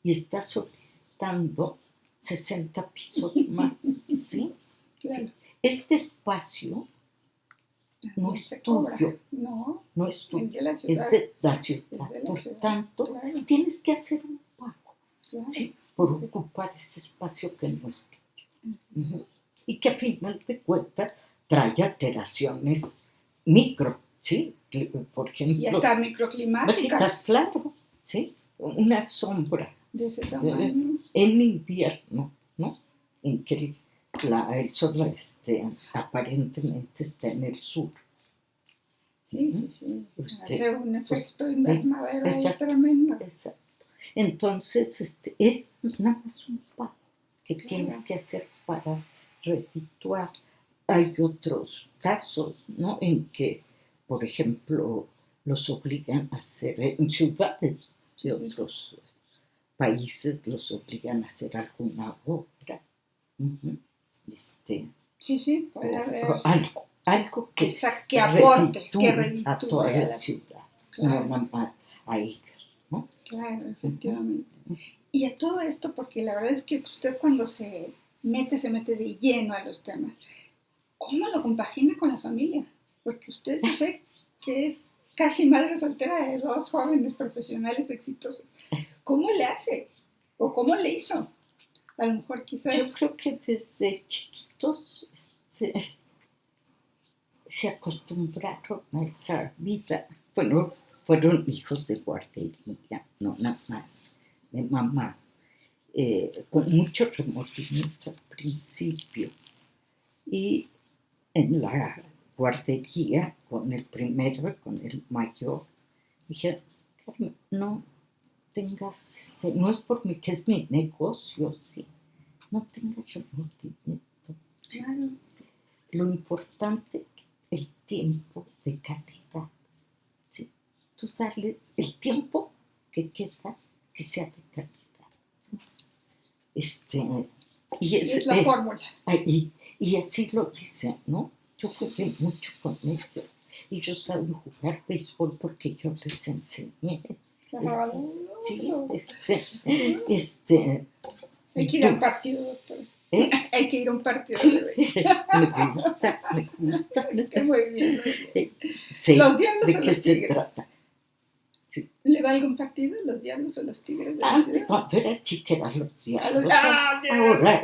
Y estás solicitando 60 pisos más, ¿sí? Claro. Sí. Este espacio no es tuyo, no es tuyo, es de la ciudad. Por tanto, claro, tienes que hacer un pago, claro, ¿sí? Por ocupar ese espacio que no es tuyo. Y que a final de cuentas trae alteraciones micro, ¿sí? Por ejemplo, y hasta microclimáticas. Claro, ¿sí? Una sombra de ese tamaño. En invierno, ¿no? En que el sol aparentemente está en el sur. Sí. Hace un efecto invernadero tremendo. Exacto. Entonces, es nada más un pago que tienes que hacer para redituar. Hay otros casos, ¿no? En que, por ejemplo, los obligan a hacer, en ciudades de otros países los obligan a hacer alguna obra. Sí, puede haber. Algo que aportes, que reditúe a toda la ciudad, claro. no nada más a ellos, ¿no? Claro, efectivamente. Y a todo esto, porque la verdad es que usted cuando se mete de lleno a los temas, ¿cómo lo compagina con la familia? Porque usted yo sé que es casi madre soltera de 2 jóvenes profesionales exitosos. ¿Cómo le hace? ¿O cómo le hizo? A lo mejor quizás... Yo creo que desde chiquitos se acostumbraron a esa vida. Bueno, fueron hijos de guardería, no nada más de mamá, con mucho remordimiento al principio. Y en la guardería, con el primero, con el mayor, dije, Carmen, no tengas, no es por mí, que es mi negocio, sí, no tengas remordimiento. Claro. Lo importante es el tiempo de calidad. ¿Sí? Tú darle el tiempo que queda, que sea de calidad. ¿Sí? Y es la fórmula. Y así lo hice, ¿no? Yo jugué mucho con ellos. Ellos saben jugar béisbol porque yo les enseñé. Hay que ir a un partido, doctor. Hay que ir a un partido. Sí, me gusta. Muy bien. Sí, ¿Los Diablos ¿de o qué los se Tigres? trata? Sí. ¿Le va algún partido, los Diablos o los Tigres de la ciudad? Cuando era chica eran los Diablos. Yes. Ahora,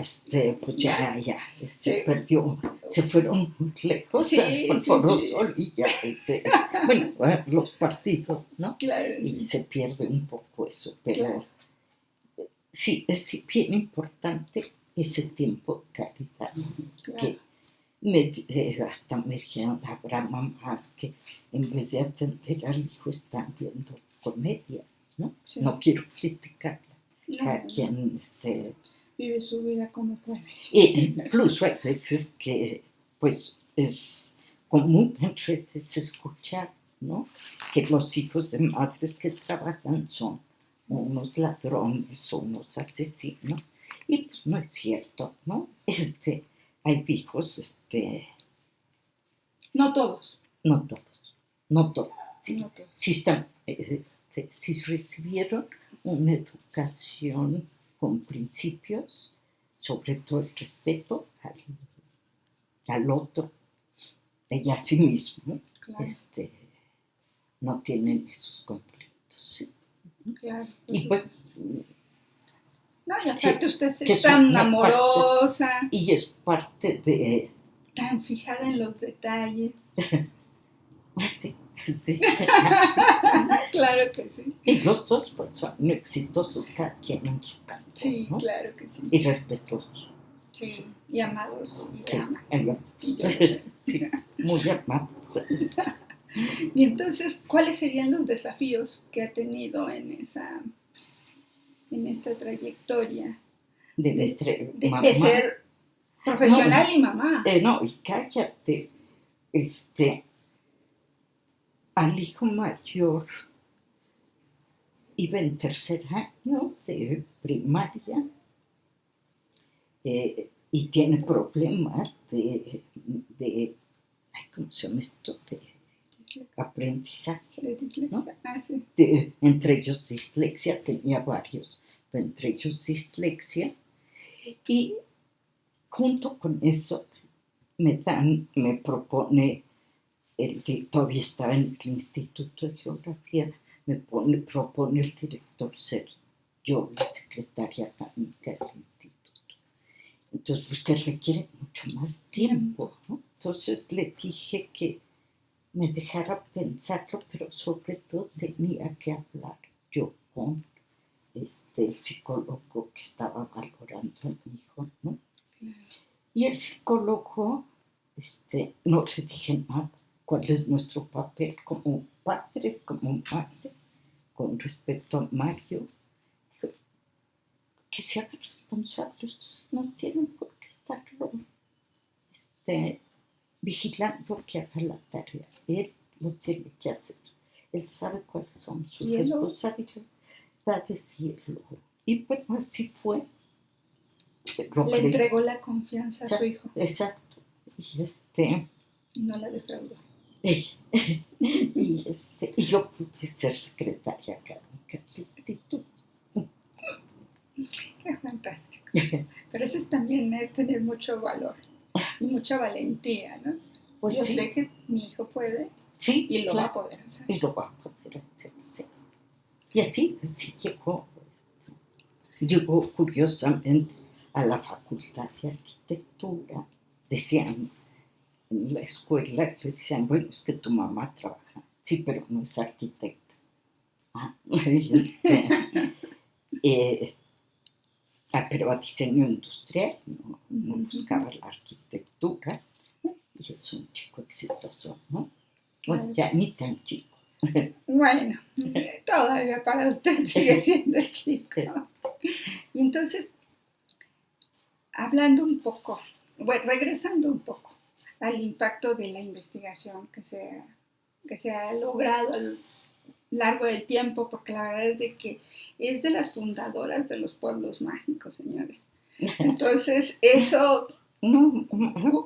pues ya, sí. perdió. Se fueron muy lejos, por Forosol y ya, bueno, los partidos, ¿no? Claro. Y se pierde un poco eso, pero claro. Sí, es bien importante ese tiempo de calidad, Claro. que hasta me dijeron, habrá mamás que en vez de atender al hijo están viendo comedias, ¿no? Sí. No quiero criticarla, a quien vive su vida como puede. Incluso hay veces que, pues, es común en redes escuchar, ¿no? Que los hijos de madres que trabajan son unos ladrones o unos asesinos, y pues no es cierto, ¿no? Hay hijos, no todos. No todos. Sí, no todos. Sí están, sí recibieron una educación con principios, sobre todo el respeto al otro y a sí mismo, claro. No tienen esos conflictos, ¿sí? Claro. Y bueno, no, y aparte usted es tan amorosa. Y es parte de... Tan fijada en los detalles. Sí. Claro que sí. Y los dos pues, son exitosos, cada quien en su campo. Sí, ¿no? claro que sí. Y respetuosos. Sí, y amados. Y sí, amados. Sí, muy amados. Y entonces, ¿cuáles serían los desafíos que ha tenido en esta trayectoria de ser profesional y mamá? No, y cállate, al hijo mayor iba en 3er año de primaria y tiene problemas de ¿cómo se llama esto? De aprendizaje, ¿no? Sí. Entre ellos dislexia, tenía varios, pero entre ellos dislexia, y junto con eso me propone, todavía estaba en el Instituto de Geografía, me propone el director ser yo la secretaria académica del instituto. Entonces, pues que requiere mucho más tiempo, ¿no? Entonces le dije que me dejara pensarlo, pero sobre todo tenía que hablar yo con el psicólogo que estaba valorando a mi hijo, ¿no? Y el psicólogo, no le dije nada, cuál es nuestro papel como padres, como madre, con respecto a Mario. Dijo, que se hagan responsables, no tienen por qué estarlo vigilando que haga la tarea, él lo tiene que hacer. Él sabe cuáles son sus Y él lo- responsabilidades y él y bueno, así fue. Lo Le creí. entregó la confianza a su hijo Exacto. Y y no la defraudó. y yo pude ser secretaria académica del instituto. Qué fantástico. Pero eso también es tener mucho valor y mucha valentía, ¿no? Pues Yo sí, sé que mi hijo puede sí, y lo claro, va a poder hacer. y lo va a poder hacer, sí. Y así llegó. Llegó curiosamente a la Facultad de Arquitectura. Decían en la escuela, le decían, bueno, es que tu mamá trabaja. Sí, pero no es arquitecta. Pero a diseño industrial, no buscaba la arquitectura. Y es un chico exitoso, ¿no? Bueno, ya ni tan chico. Bueno, todavía para usted sigue siendo chico. Y entonces, hablando un poco, bueno, regresando un poco al impacto de la investigación que se ha logrado a lo largo del tiempo, porque la verdad es de que es de las fundadoras de los pueblos mágicos, señores. Entonces, eso,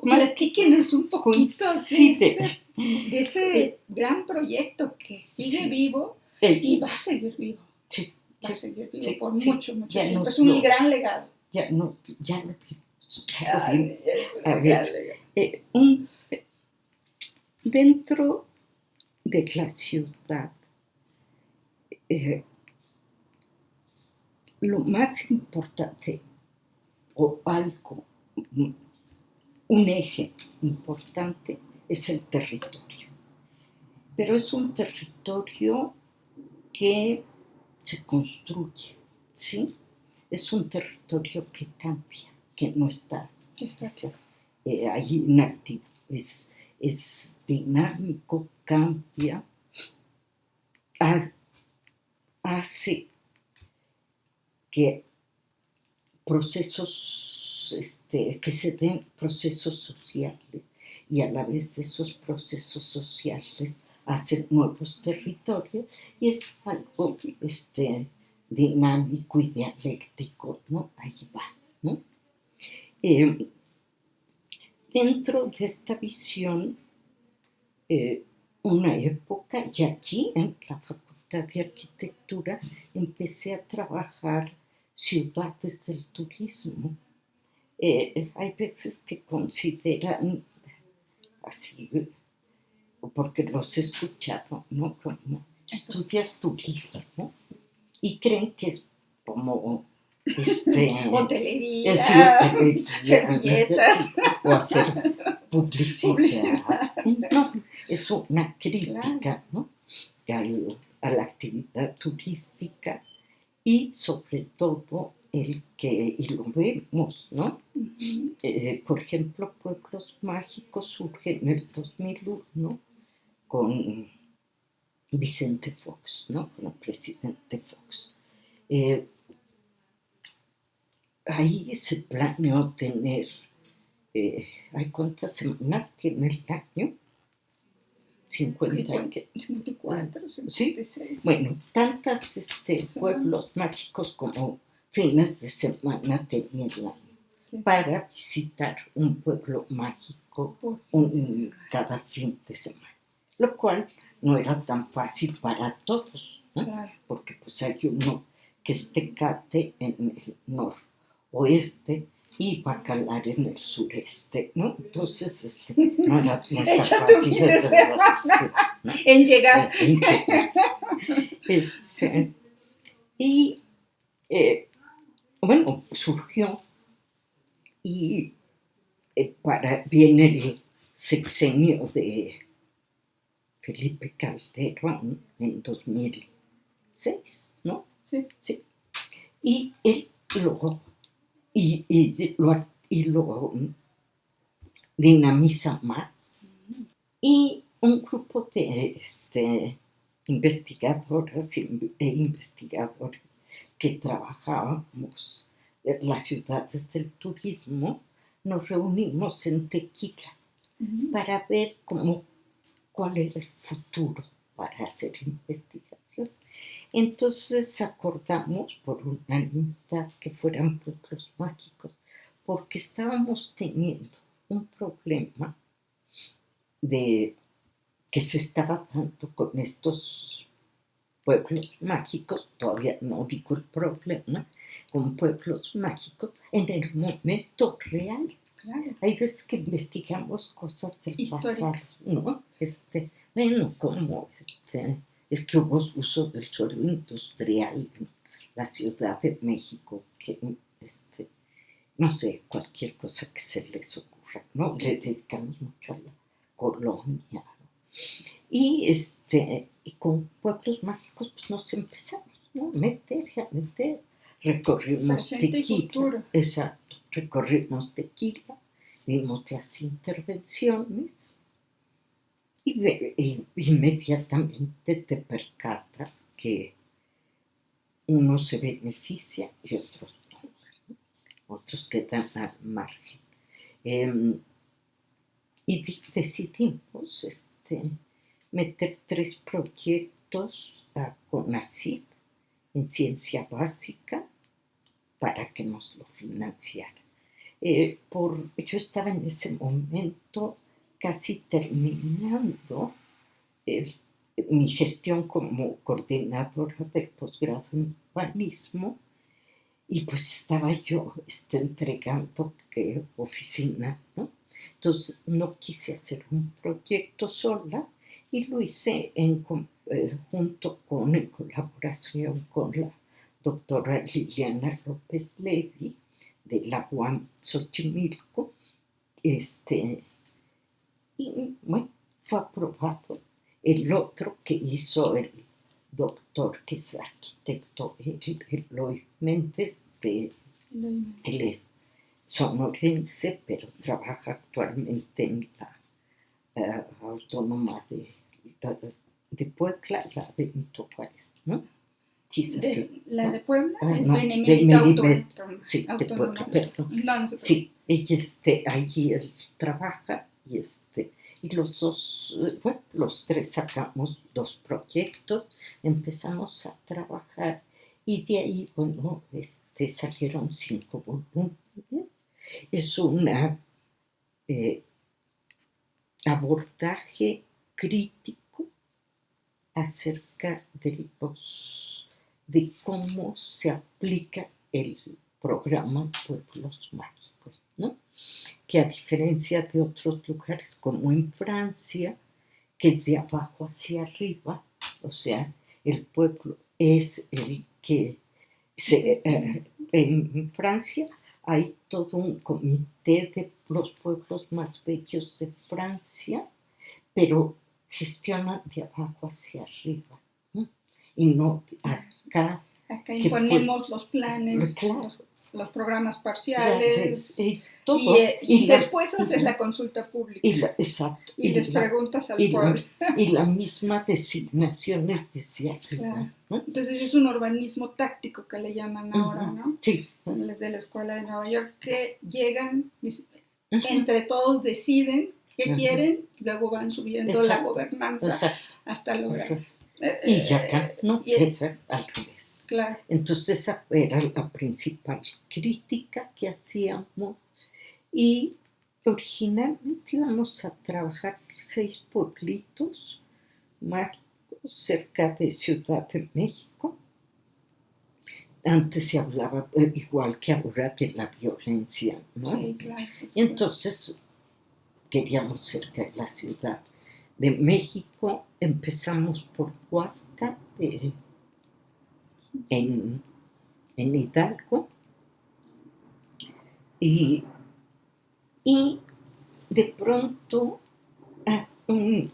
platíquenos un poquito de ese gran proyecto que sigue vivo y va a seguir vivo. Sí, va a seguir vivo por sí, mucho tiempo. Es un gran legado. Ya lo vi. A ver, dentro de la ciudad, lo más importante, o algo, un eje importante, es el territorio. Pero es un territorio que se construye, ¿sí? Es un territorio que cambia, que no está ahí inactivo, es dinámico, cambia, hace que que se den procesos sociales y a la vez de esos procesos sociales hacen nuevos territorios y es algo dinámico y dialéctico, ¿no? Ahí va, ¿no? Dentro de esta visión, una época, y aquí en la Facultad de Arquitectura empecé a trabajar ciudades del turismo. Hay veces que consideran así, porque los he escuchado, ¿no? Como estudias turismo y creen que es como hotelería, servilletas o hacer publicidad. No, es una crítica, ¿no? a la actividad turística y sobre todo y lo vemos, ¿no? Por ejemplo, Pueblos Mágicos surge en el 2001 con Vicente Fox, ¿no? Con el presidente Fox. Ahí se planeó tener, ¿hay cuántas semanas tiene el año? 54, 56. ¿Sí? Bueno, tantas pueblos mágicos como fines de semana tenía el año para visitar un pueblo mágico cada fin de semana, lo cual no era tan fácil para todos, ¿no? Claro. Porque pues hay uno que es Tecate en el noroeste y Bacalar en el sureste, ¿no? Entonces, no está fácil ¿no? En llegar. Y bueno, surgió y viene el sexenio de Felipe Calderón en 2006, ¿no? Sí. Y él lo dinamiza más. Y un grupo de investigadoras e investigadores que trabajábamos en las ciudades del turismo, nos reunimos en Tequila para ver cuál era el futuro para hacer investigación. Entonces acordamos por unanimidad que fueran pueblos mágicos, porque estábamos teniendo un problema de que se estaba dando con estos pueblos mágicos, todavía no digo el problema, con pueblos mágicos en el momento real. Claro. Hay veces que investigamos cosas del Históricas. pasado, ¿no? Bueno, como es que hubo uso del suelo industrial en la Ciudad de México, que no sé, cualquier cosa que se les ocurra, ¿no? Le dedicamos mucho a la colonia. Y con pueblos mágicos pues nos empezamos, ¿no? A meter, recorrimos Presente y Tequila. futuro. Exacto, recorrimos Tequila, vimos las intervenciones y inmediatamente te percatas que unos se benefician y otros no, ¿no? Otros quedan al margen. Y decidimos meter 3 proyectos a CONACYT en ciencia básica para que nos lo financiara. Yo estaba en ese momento casi terminando mi gestión como coordinadora del posgrado en urbanismo y pues estaba yo entregando oficina, ¿no? Entonces no quise hacer un proyecto sola y lo hice en colaboración con la doctora Liliana López Levy de la UAM Xochimilco, y bueno, fue aprobado. El otro que hizo el doctor, que es arquitecto, Eloy Méndez, él es sonorense, pero trabaja actualmente en la Autónoma de Puebla, la Benito Juárez, ¿no? La de Puebla es no, Benemérita Autónoma. Sí, de Puebla, perdón. No, sí, ella allí él trabaja y los dos, bueno, los 3 sacamos 2 proyectos, empezamos a trabajar y de ahí, bueno, salieron 5 volúmenes. Es un abordaje crítico acerca de cómo se aplica el programa Pueblos Mágicos, ¿no? Que a diferencia de otros lugares como en Francia, que es de abajo hacia arriba, o sea, el pueblo es el que en Francia hay todo un comité de los pueblos más bellos de Francia, pero gestiona de abajo hacia arriba, ¿no? Y no acá. Acá imponemos los planes, claro, los programas parciales, y después haces la consulta pública. Exacto. Y les preguntas al pueblo. Y la misma designación es desde arriba. Claro. ¿No? Entonces es un urbanismo táctico que le llaman ahora, ¿no? Sí. Desde la Escuela de Nueva York, que llegan, entre todos deciden qué quieren, luego van subiendo la gobernanza hasta lograr. Y ya acá, ¿no? Al revés. Claro. Entonces esa era la principal crítica que hacíamos y originalmente íbamos a trabajar 6 pueblitos mágicos cerca de Ciudad de México. Antes se hablaba igual que ahora de la violencia, ¿no? Sí, claro. Y entonces queríamos cerca de la Ciudad de México. Empezamos por Huasca, en Hidalgo, y de pronto un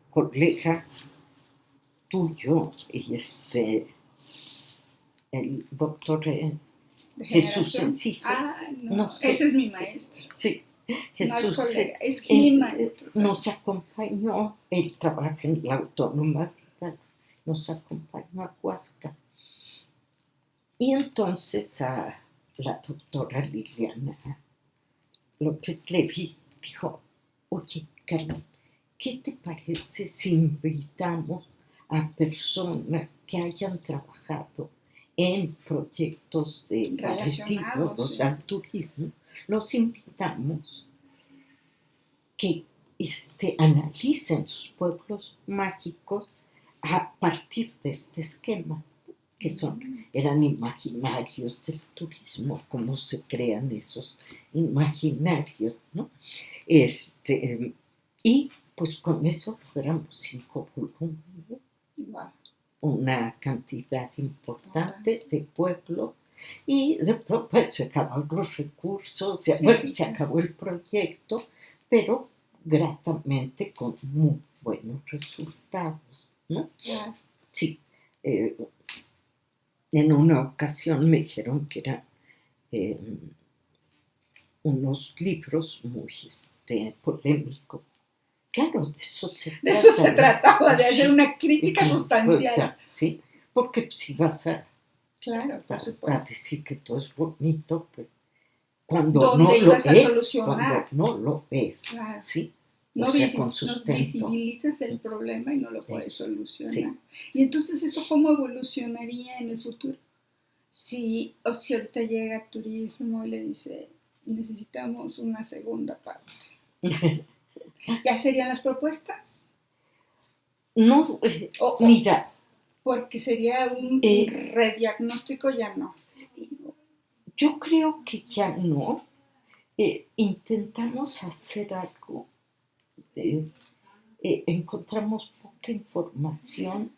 colega tuyo y el doctor Jesús Enciso. No, ese es mi maestro. Sí, Jesús no es colega, es mi maestro. Nos acompañó, él trabaja en la Autónoma, nos acompañó a Huasca. Y entonces a la doctora Liliana López Levy dijo, oye, Carmen, ¿qué te parece si invitamos a personas que hayan trabajado en proyectos parecidos al turismo? Los invitamos que analicen sus pueblos mágicos a partir de este esquema, que eran imaginarios del turismo, cómo se crean esos imaginarios, ¿no? Y pues con eso logramos 5 volúmenes, una cantidad importante de pueblos, y de pronto pues, se acabaron los recursos, se acabó el proyecto, pero gratamente con muy buenos resultados, ¿no? Claro. Sí. En una ocasión me dijeron que eran unos libros muy polémicos. Claro, de eso se trataba. De eso se trataba, de hacer una crítica sustancial. Sí, porque si vas a, claro, por supuesto, a decir que todo es bonito, pues cuando no lo es, claro. ¿sí? No visibilizas el problema y no lo puedes solucionar. Sí. Y entonces, ¿eso cómo evolucionaría en el futuro? Si ahorita llega turismo y le dice, necesitamos una segunda parte. ¿Ya serían las propuestas? No, mira. Porque sería un rediagnóstico, ya no. Yo creo que ya no. Intentamos hacer algo. Encontramos poca información,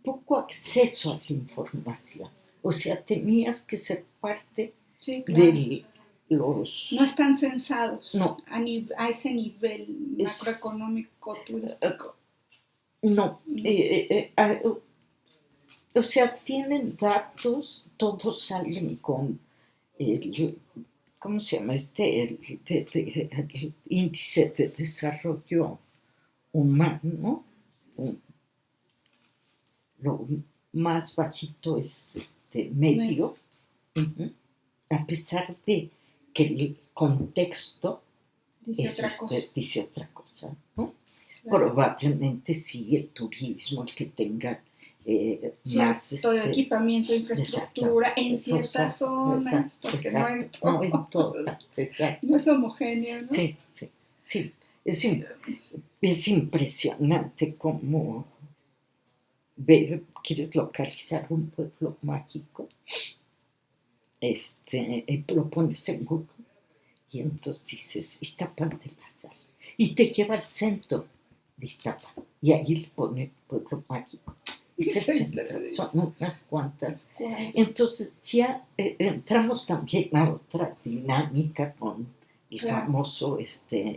poco acceso a la información. O sea, tenías que ser parte de los... No están censados no, a ese nivel macroeconómico turístico. No. O sea, tienen datos, todos salen con ¿cómo se llama? El índice de desarrollo humano. Lo más bajito es medio, a pesar de que el contexto dice otra cosa, ¿no? Claro. Probablemente sí, el turismo, el que tenga más equipamiento, infraestructura en ciertas zonas, porque no en todas. No es homogéneo, ¿no? Sí. Es impresionante cómo quieres localizar un pueblo mágico, lo pones en Google y entonces dices Iztapan de la Sal y te lleva al centro de Iztapan y ahí le pone pueblo mágico. Es el centro, son unas cuantas. Entonces ya entramos también a otra dinámica con el famoso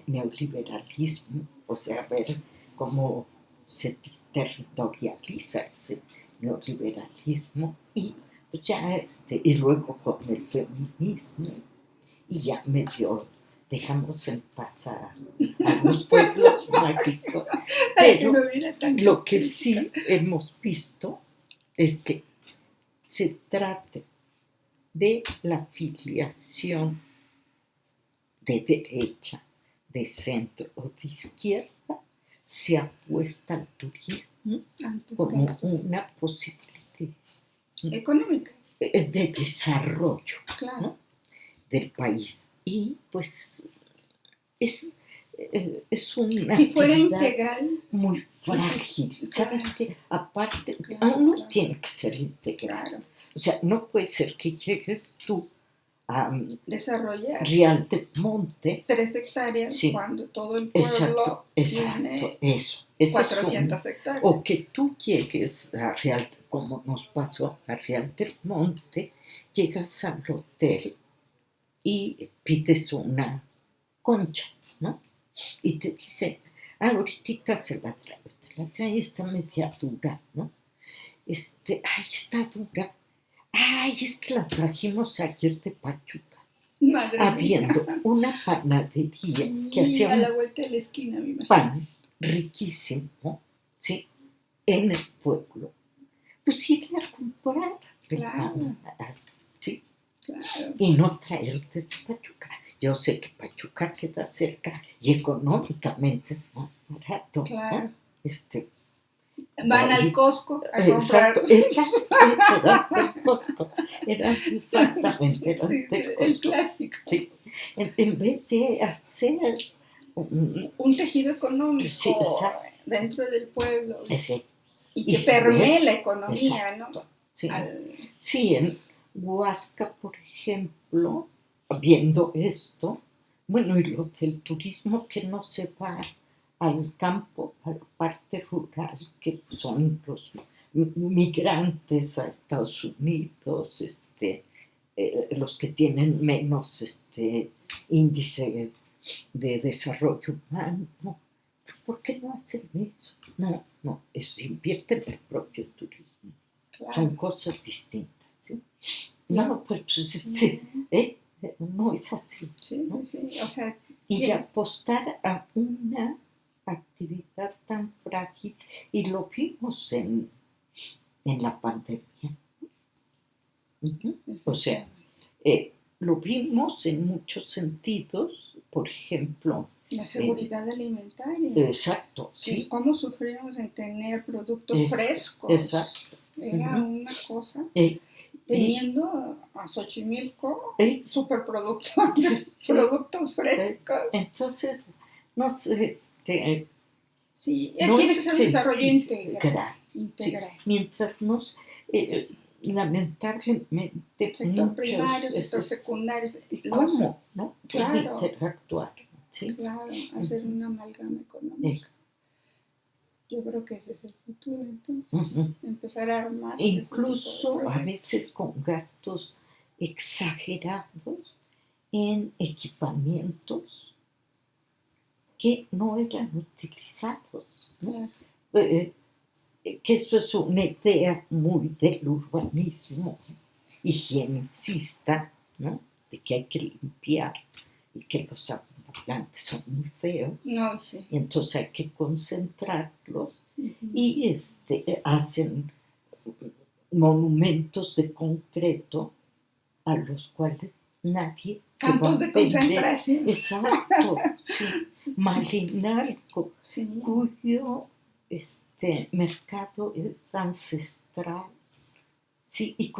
neoliberalismo, o sea, ver cómo se territorializa ese neoliberalismo y pues ya y luego con el feminismo y ya medio dejamos en paz a los pueblos mágicos, pero lo que sí hemos visto es que se trate de la filiación de derecha, de centro o de izquierda, se apuesta al turismo como una posibilidad económica de desarrollo, ¿no? Del país. Y pues es una si fuera integral muy frágil. ¿Sabes qué? Aparte, uno tiene que ser integral. O sea, no puede ser que llegues tú a desarrollar Real del Monte 3 hectáreas cuando todo el pueblo tiene eso 400 hectáreas. O que tú llegues a Real, como nos pasó a Real del Monte, llegas al hotel y pides una concha, ¿no? Y te dicen, ahorita se la traigo, te la traigo, está media dura, ¿no? Está dura. Ay, es que la trajimos ayer de Pachuca. Habiendo una panadería que hacía a la vuelta de la esquina, me imagino. Pan riquísimo, ¿sí? En el pueblo. Pues irle a comprar el pan, ¿sí? Claro. Y no traer desde Pachuca. yo sé que Pachuca queda cerca y económicamente es más barato, Claro. ¿no? Van ahí- al Costco a Exacto, comprar. eran del Costco, eran exactamente, eran Sí, del el Costco. clásico. Sí. En vez de hacer Un tejido económico sí, exacto. dentro del pueblo ese, y que se permee ve, la economía, exacto, ¿no? sí. Al- Sí, en Huasca, por ejemplo, viendo esto, bueno, y lo del turismo que no se va al campo, a la parte rural, que son los migrantes a Estados Unidos, los que tienen menos índice de desarrollo humano. ¿Por qué no hacen eso? No, invierte en el propio turismo. claro. Son cosas distintas, ¿sí? No. No, pues Sí. no es así. Sí, ¿no? sí, o sea, Y ¿qué? apostar a una actividad tan frágil, y lo vimos en la pandemia. Ujú. O sea, lo vimos en muchos sentidos, por ejemplo. La seguridad alimentaria. Exacto, sí. ¿Cómo sufrimos en tener productos frescos? Exacto. Era una cosa. Eh, Teniendo a Xochimilco, superproductor de sí, productos frescos. Entonces, no sé, Sí, no tiene es que ser un desarrollo sencillo, integral. sí. Mientras nos, lamentablemente, Sector muchos, primario, sector secundario. ¿cómo? ¿No? Claro. Interactuar, ¿sí? Claro, hacer una amalgama económica. Yo creo que ese es el futuro, entonces, empezar a armar. Incluso a veces con gastos exagerados en equipamientos que no eran utilizados, ¿no? Que eso es una idea muy del urbanismo higienicista, ¿no? De que hay que limpiar y que los ambulantes son muy feos. No, sí. Y entonces hay que concentrarlos y hacen monumentos de concreto a los cuales nadie campos de concentración. Exacto, sí. Malinalco, sí. Cuyo mercado es ancestral, sí, y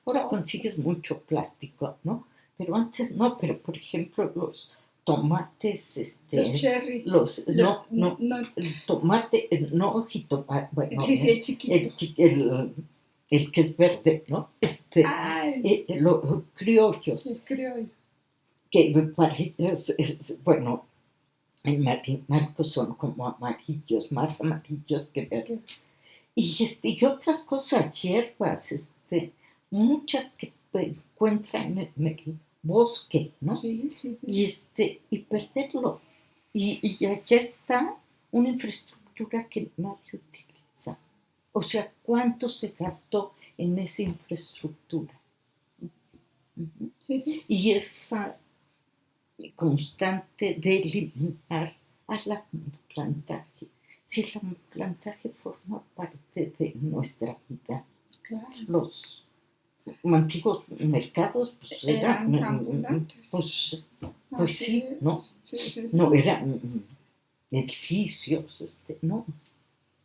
ahora consigues mucho plástico, ¿no? Pero antes no, pero por ejemplo los tomates, los cherry, tomate, no jitomate, bueno, sí, el chiquito, el que es verde, ¿no? Los criollos. El criollo. Que para ellos bueno, en Marinalco son como amarillos, más amarillos que verdes. Y otras cosas, hierbas, muchas que encuentran en el bosque, ¿no? Sí. Y perderlo. Y allá está una infraestructura que nadie utiliza. O sea, ¿cuánto se gastó en esa infraestructura? Sí. Y esa constante de eliminar al plantaje. Si el plantaje forma parte de nuestra vida, claro. Los antiguos mercados pues, eran ambulantes. Pues sí, ¿no? Sí. No eran edificios, no.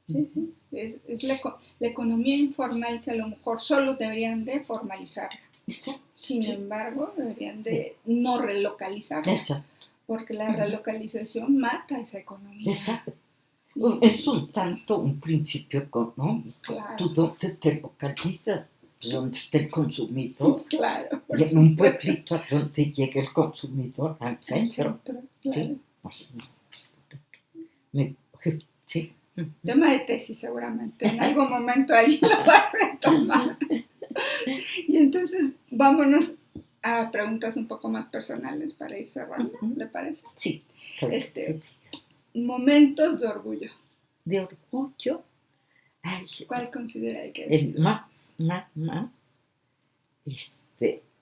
Sí. Es la economía informal que a lo mejor solo deberían de formalizarla. Exacto. Sin embargo, deberían de no relocalizarla. Exacto. Porque la relocalización mata esa economía. Exacto. Es un principio económico. Claro. ¿Tú dónde te localizas? Pues donde esté el consumidor. Claro. Y en un pueblito a donde llegue el consumidor al centro. Claro. Sí. Tema de tesis seguramente. En algún momento alguien lo va a retomar. Y entonces vámonos a preguntas un poco más personales para ir cerrando, ¿le parece? Sí. Momentos de orgullo. ¿De orgullo? Ay, ¿cuál considera que es? El más,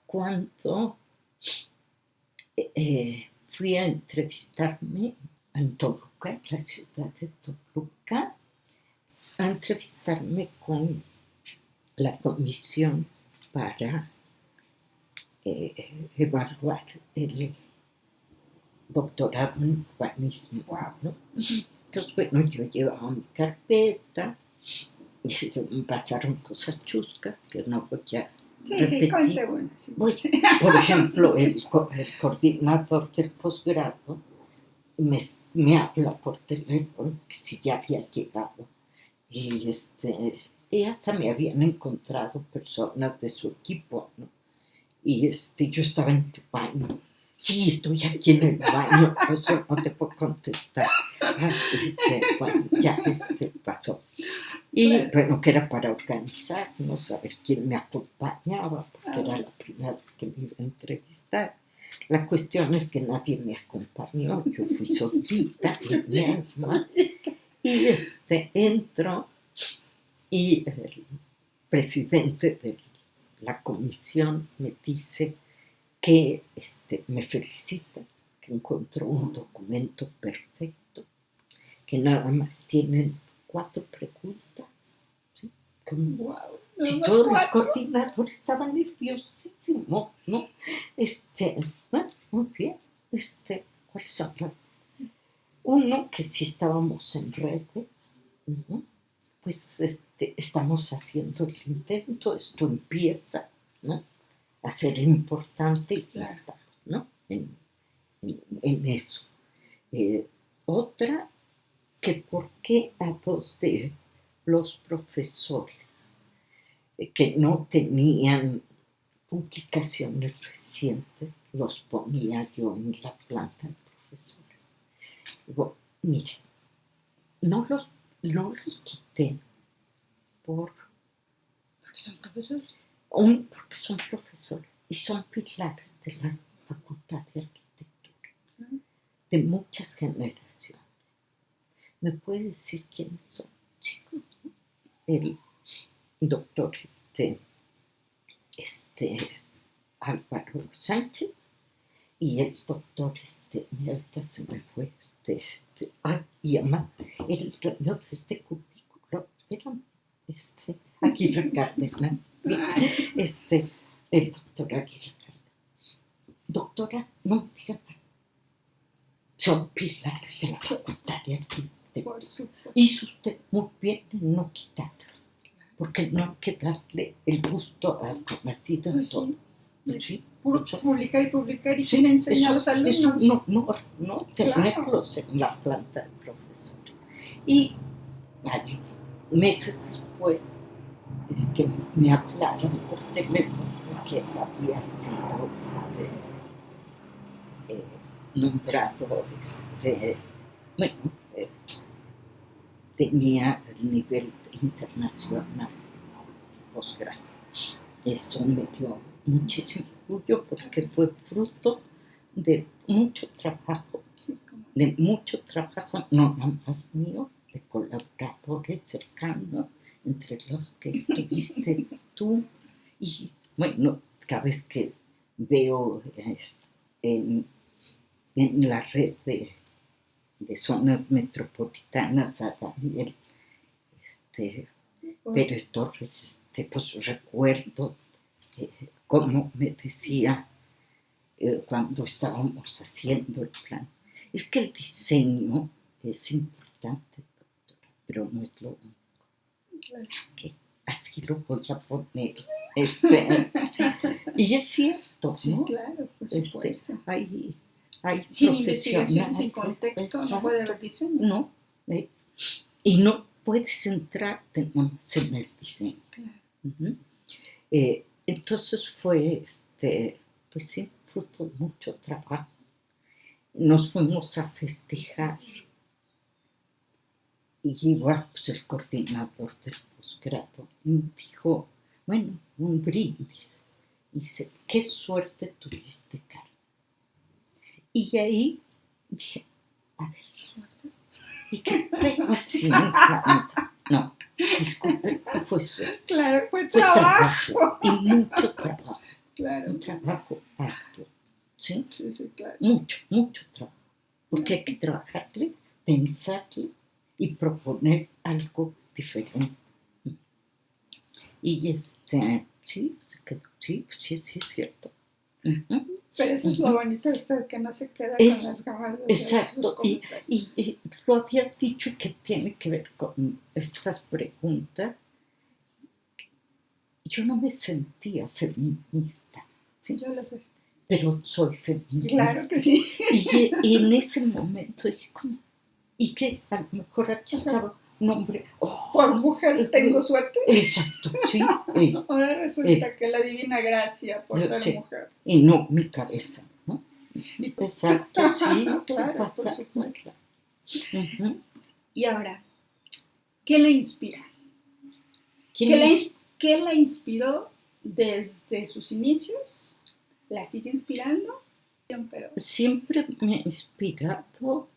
cuando fui a entrevistarme en Toluca, en la ciudad de Toluca, a entrevistarme con la comisión para evaluar el doctorado en urbanismo, ¿no? Entonces, bueno, yo llevaba mi carpeta y me pasaron cosas chuscas que no voy a repetir. Bueno, sí. Bueno, por ejemplo, el coordinador del posgrado me habla por teléfono que si ya había llegado y hasta me habían encontrado personas de su equipo, ¿no? Y yo estaba en tu baño. Sí, estoy aquí en el baño, por eso no te puedo contestar. Bueno, ya pasó. Y bueno, que era para organizarnos, saber quién me acompañaba, porque era la primera vez que me iba a entrevistar. La cuestión es que nadie me acompañó, yo fui solita y misma. Y entro y el presidente de la comisión me dice que me felicita, que encontró un documento perfecto, que nada más tienen 4 preguntas. ¿Sí? Wow, si todos los coordinadores estaban nerviosísimos, ¿no? Bueno, muy bien. ¿Cuáles son? Uno, que si estábamos en redes, pues estamos haciendo el intento, esto empieza, ¿no?, a ser importante y ya estamos, ¿no?, en eso. Otra, que por qué a 2 de los profesores que no tenían publicaciones recientes los ponía yo en la planta del profesor. Digo, mire, no los quité porque son profesores. Porque son profesores y son pilares de la Facultad de Arquitectura, de muchas generaciones. ¿Me puede decir quiénes son, chicos? El doctor Álvaro Sánchez y el doctor ahorita se me fue y además el dueño de este cubículo era Aguirre Cárdenas, el doctor Aguirre Cárdenas. Doctora, no me diga más, son pilares de la Facultad de Arquitectura. Hizo usted muy bien en no quitarlos, porque no hay que darle el gusto al conocido en todo. Sí, publicar y quién enseña a los alumnos. Es un honor, ¿no?, tenerlos en la planta del profesor. Y meses después, el que me hablaron por teléfono que había sido nombrado, tenía el nivel internacional posgrado. Eso me dio muchísimo orgullo porque fue fruto de mucho trabajo, no nada más mío, de colaboradores cercanos, entre los que estuviste tú. Y bueno, cada vez que veo en la red de zonas metropolitanas a Daniel Pérez Torres, pues recuerdo como me decía cuando estábamos haciendo el plan, es que el diseño es importante, doctora, pero no es lo único. Claro. Que así lo voy a poner. Y es cierto, ¿no? Sí, claro, por supuesto. Hay sin investigación, sin contexto, no puede haber diseño. No, y no puedes centrarte nomás en el diseño. Claro. Entonces fue, pues sí, fruto de mucho trabajo. Nos fuimos a festejar y iba pues, el coordinador del posgrado y me dijo, bueno, un brindis. Dice, qué suerte tuviste, Carmen. Y ahí dije, a ver, ¿y qué pego así en la mesa? No, disculpe, fue suerte. Claro, fue trabajo. Y mucho trabajo. Claro. Un trabajo arduo. ¿Sí? Sí, claro. Mucho trabajo. Porque hay que trabajarle, pensarle y proponer algo diferente. Y sí, se quedó, sí, es cierto. Pero eso es lo bonito de usted, que no se queda con las ganas de exacto, y lo había dicho que tiene que ver con estas preguntas. Yo no me sentía feminista, ¿sí? Yo lo sé. Pero soy feminista. Claro que sí. Y en ese momento dije, ¿cómo? Y que a lo mejor aquí estaba un hombre. Por mujer tengo suerte. Exacto, sí. Ahora resulta que la divina gracia por ser mujer. Y no mi cabeza, ¿no? Pues, exacto, sí. Claro, por supuesto. Y ahora, ¿qué le inspira? ¿Qué la inspiró desde sus inicios? ¿La sigue inspirando? Pero... Siempre me ha inspirado,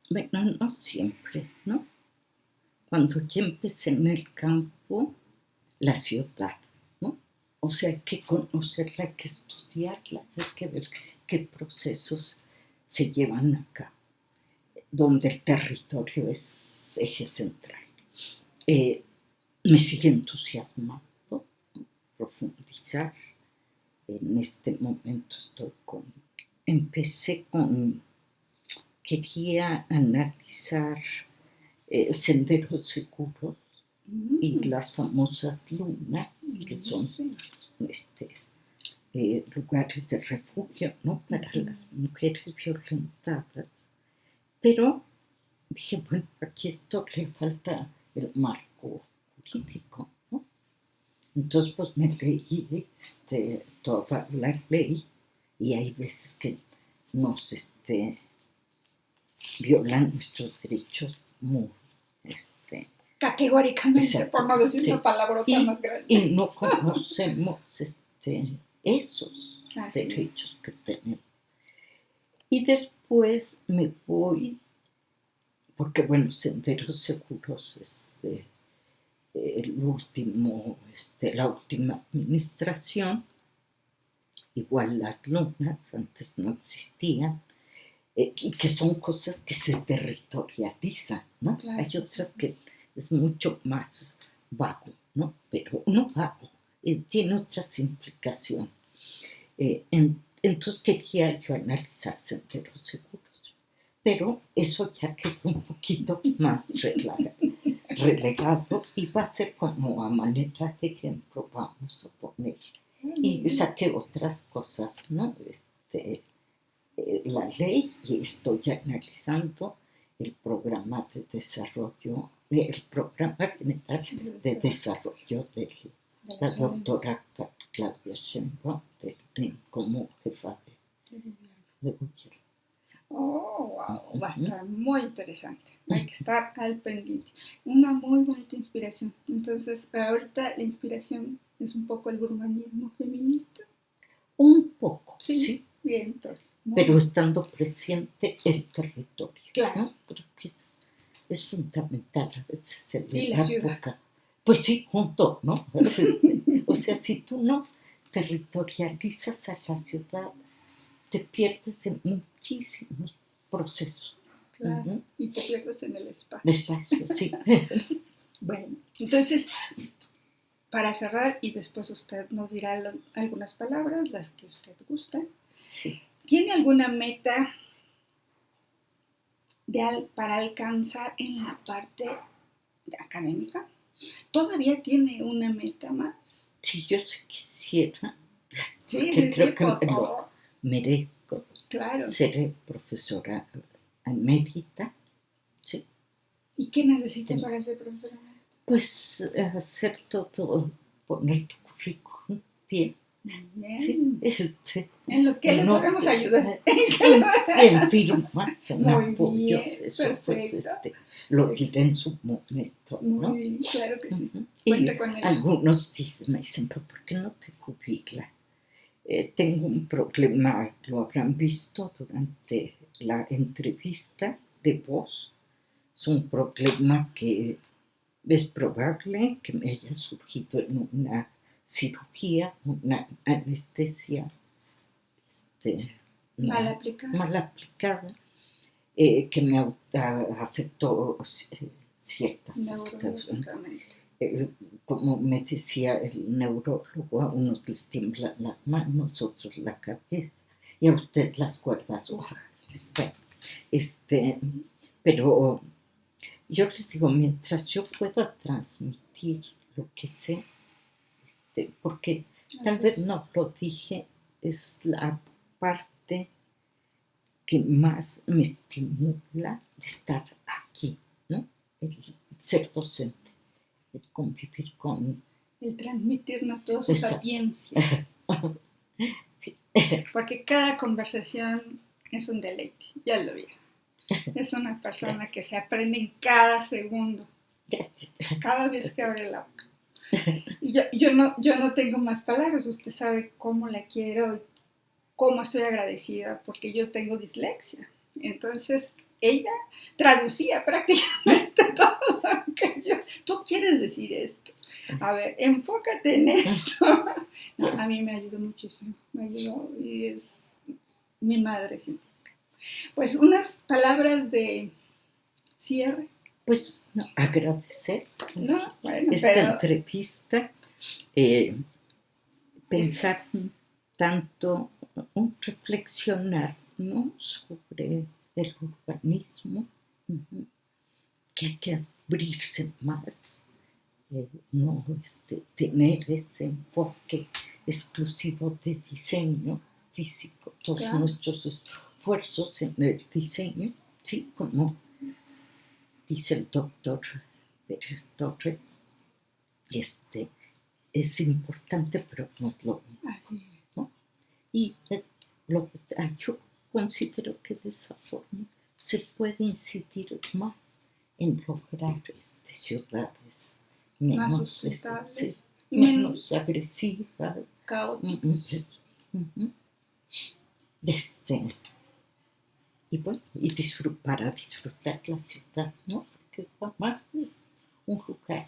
bueno, no siempre, ¿no? Cuando yo empecé en el campo, la ciudad, ¿no? O sea, hay que conocerla, hay que estudiarla, hay que ver qué procesos se llevan a cabo, donde el territorio es eje central. Me sigue entusiasmando, ¿no? Profundizar. En este momento quería analizar senderos seguros y las famosas lunas, que son lugares de refugio, ¿no? Para las mujeres violentadas. Pero dije, bueno, aquí esto le falta el marco jurídico, ¿no? Entonces, pues me leí toda la ley y hay veces que nos violan nuestros derechos muy categóricamente, exacto, por no decir una palabrota más grande. Y no conocemos esos derechos que tenemos. Y después me voy, porque bueno, Senderos Seguros es la última administración. Igual las lunas antes no existían, y que son cosas que se territorializan, ¿no? Claro. Hay otras que es mucho más vago, ¿no? Pero no vago, tiene otras implicaciones. Entonces quería yo analizar Senderos Seguros, pero eso ya quedó un poquito más relegado y va a ser como a manera de ejemplo, vamos a poner. Y saqué otras cosas, ¿no? La ley, y estoy analizando el programa de desarrollo, el programa general de desarrollo de la doctora Claudia Sheinbaum como jefa de gobierno. Oh, wow, va a estar muy interesante. Hay que estar al pendiente. Una muy bonita inspiración. Entonces, ahorita la inspiración es un poco el urbanismo feminista. Un poco, sí. Bien, entonces. Pero estando presente el territorio. Claro. ¿No? Creo que es fundamental a veces en la época. Pues sí, junto, ¿no? O sea, si tú no territorializas a la ciudad, te pierdes en muchísimos procesos. Claro, y te pierdes en el espacio. El espacio, sí. Bueno, entonces, para cerrar, y después usted nos dirá algunas palabras, las que usted gusta. Sí. ¿Tiene alguna meta para alcanzar en la parte académica? ¿Todavía tiene una meta más? Sí, yo sí quisiera. Sí, creo que me lo merezco. Claro. Seré profesora emérita. Sí. ¿Y qué necesita para ser profesora emérita? Pues hacer todo, poner tu currículum bien. Bien. Sí, en lo que le podemos ayudar. En firmas, en muy apoyos, bien, eso pues lo diré en su momento, ¿no? Muy bien, claro que sí. Y algunos me dicen, ¿pero por qué no te jubilas? Tengo un problema, lo habrán visto durante la entrevista de voz. Es un problema que es probable que me haya surgido en una cirugía, una anestesia mal aplicada, que me afectó ciertas como me decía el neurólogo, a unos les tiemblan las manos, otros la cabeza, y a usted las cuerdas vocales. Bueno, pero yo les digo, mientras yo pueda transmitir lo que sé, porque tal vez no lo dije, es la parte que más me estimula de estar aquí, ¿no? El ser docente, el convivir con... El transmitirnos toda su sapiencia. Sí. Porque cada conversación es un deleite, ya lo vi. Es una persona que se aprende en cada segundo, cada vez que abre la boca. Y yo no tengo más palabras, usted sabe cómo la quiero y cómo estoy agradecida, porque yo tengo dislexia. Entonces, ella traducía prácticamente todo lo que yo... Tú quieres decir esto. A ver, enfócate en esto. No, a mí me ayudó muchísimo, me ayudó y es mi madre científica. Pues unas palabras de cierre. Pues no, agradecer esta entrevista, pensar tanto, reflexionar, ¿no?, sobre el urbanismo, que hay que abrirse más, no tener ese enfoque exclusivo de diseño físico, todos nuestros esfuerzos en el diseño, sí, como dice el doctor Pérez Torres, es importante, pero no es lo único, ¿no? Y yo considero que de esa forma se puede incidir más en lograr ciudades menos, menos agresivas, caóticas. Y bueno, para disfrutar la ciudad, ¿no? Porque Guamá es un lugar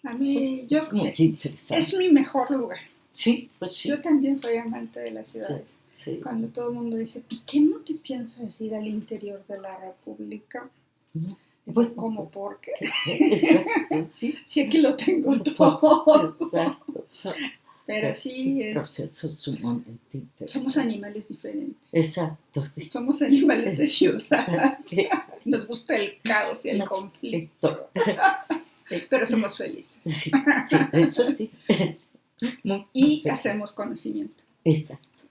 a mí, muy interesante. Es mi mejor lugar. Sí, pues sí. Yo también soy amante de las ciudades. Sí. Cuando todo el mundo dice, ¿y qué no te piensas ir al interior de la República? No. Bueno, ¿cómo? ¿Por qué? Exacto, sí. Sí, aquí lo tengo todo. Exacto. Pero sí es... proceso sumamente interesante. Somos animales diferentes. Exacto. Sí. Somos animales de ciudad. Nos gusta el caos y el conflicto. Pero somos felices. Sí, eso sí. Y hacemos conocimiento. Exacto.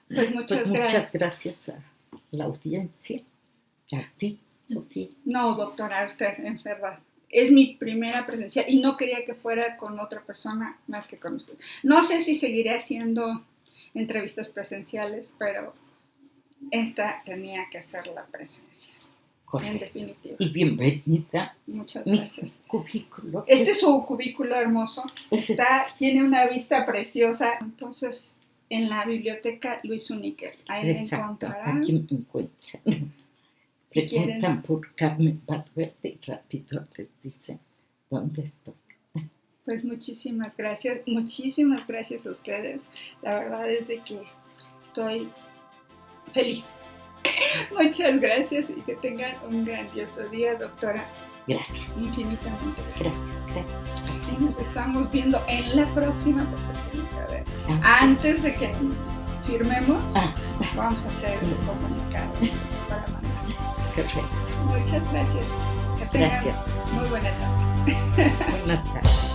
Pues muchas gracias a la audiencia, a ti, Sofía. No, doctora, usted, en verdad. Es mi primera presencial y no quería que fuera con otra persona más que con usted. No sé si seguiré haciendo entrevistas presenciales, pero esta tenía que hacerla presencial. Correcto. En definitiva. Y bienvenida. Muchas gracias. Cubículo. Este es su cubículo hermoso. Tiene una vista preciosa. Entonces, en la biblioteca Luis Uníquer. Ahí me encontrarán. Aquí me encuentran. Si preguntan por Carmen Valverde y rápido les dicen dónde estoy. Pues muchísimas gracias a ustedes. La verdad es de que estoy feliz. Muchas gracias y que tengan un grandioso día, doctora. Gracias. Infinitamente. Gracias. Y nos estamos viendo en la próxima, porque a ver, antes de que firmemos, vamos a hacer un comunicado para mandar. Perfecto. Muchas gracias. Que tengan muy buena tarde. Buenas tardes.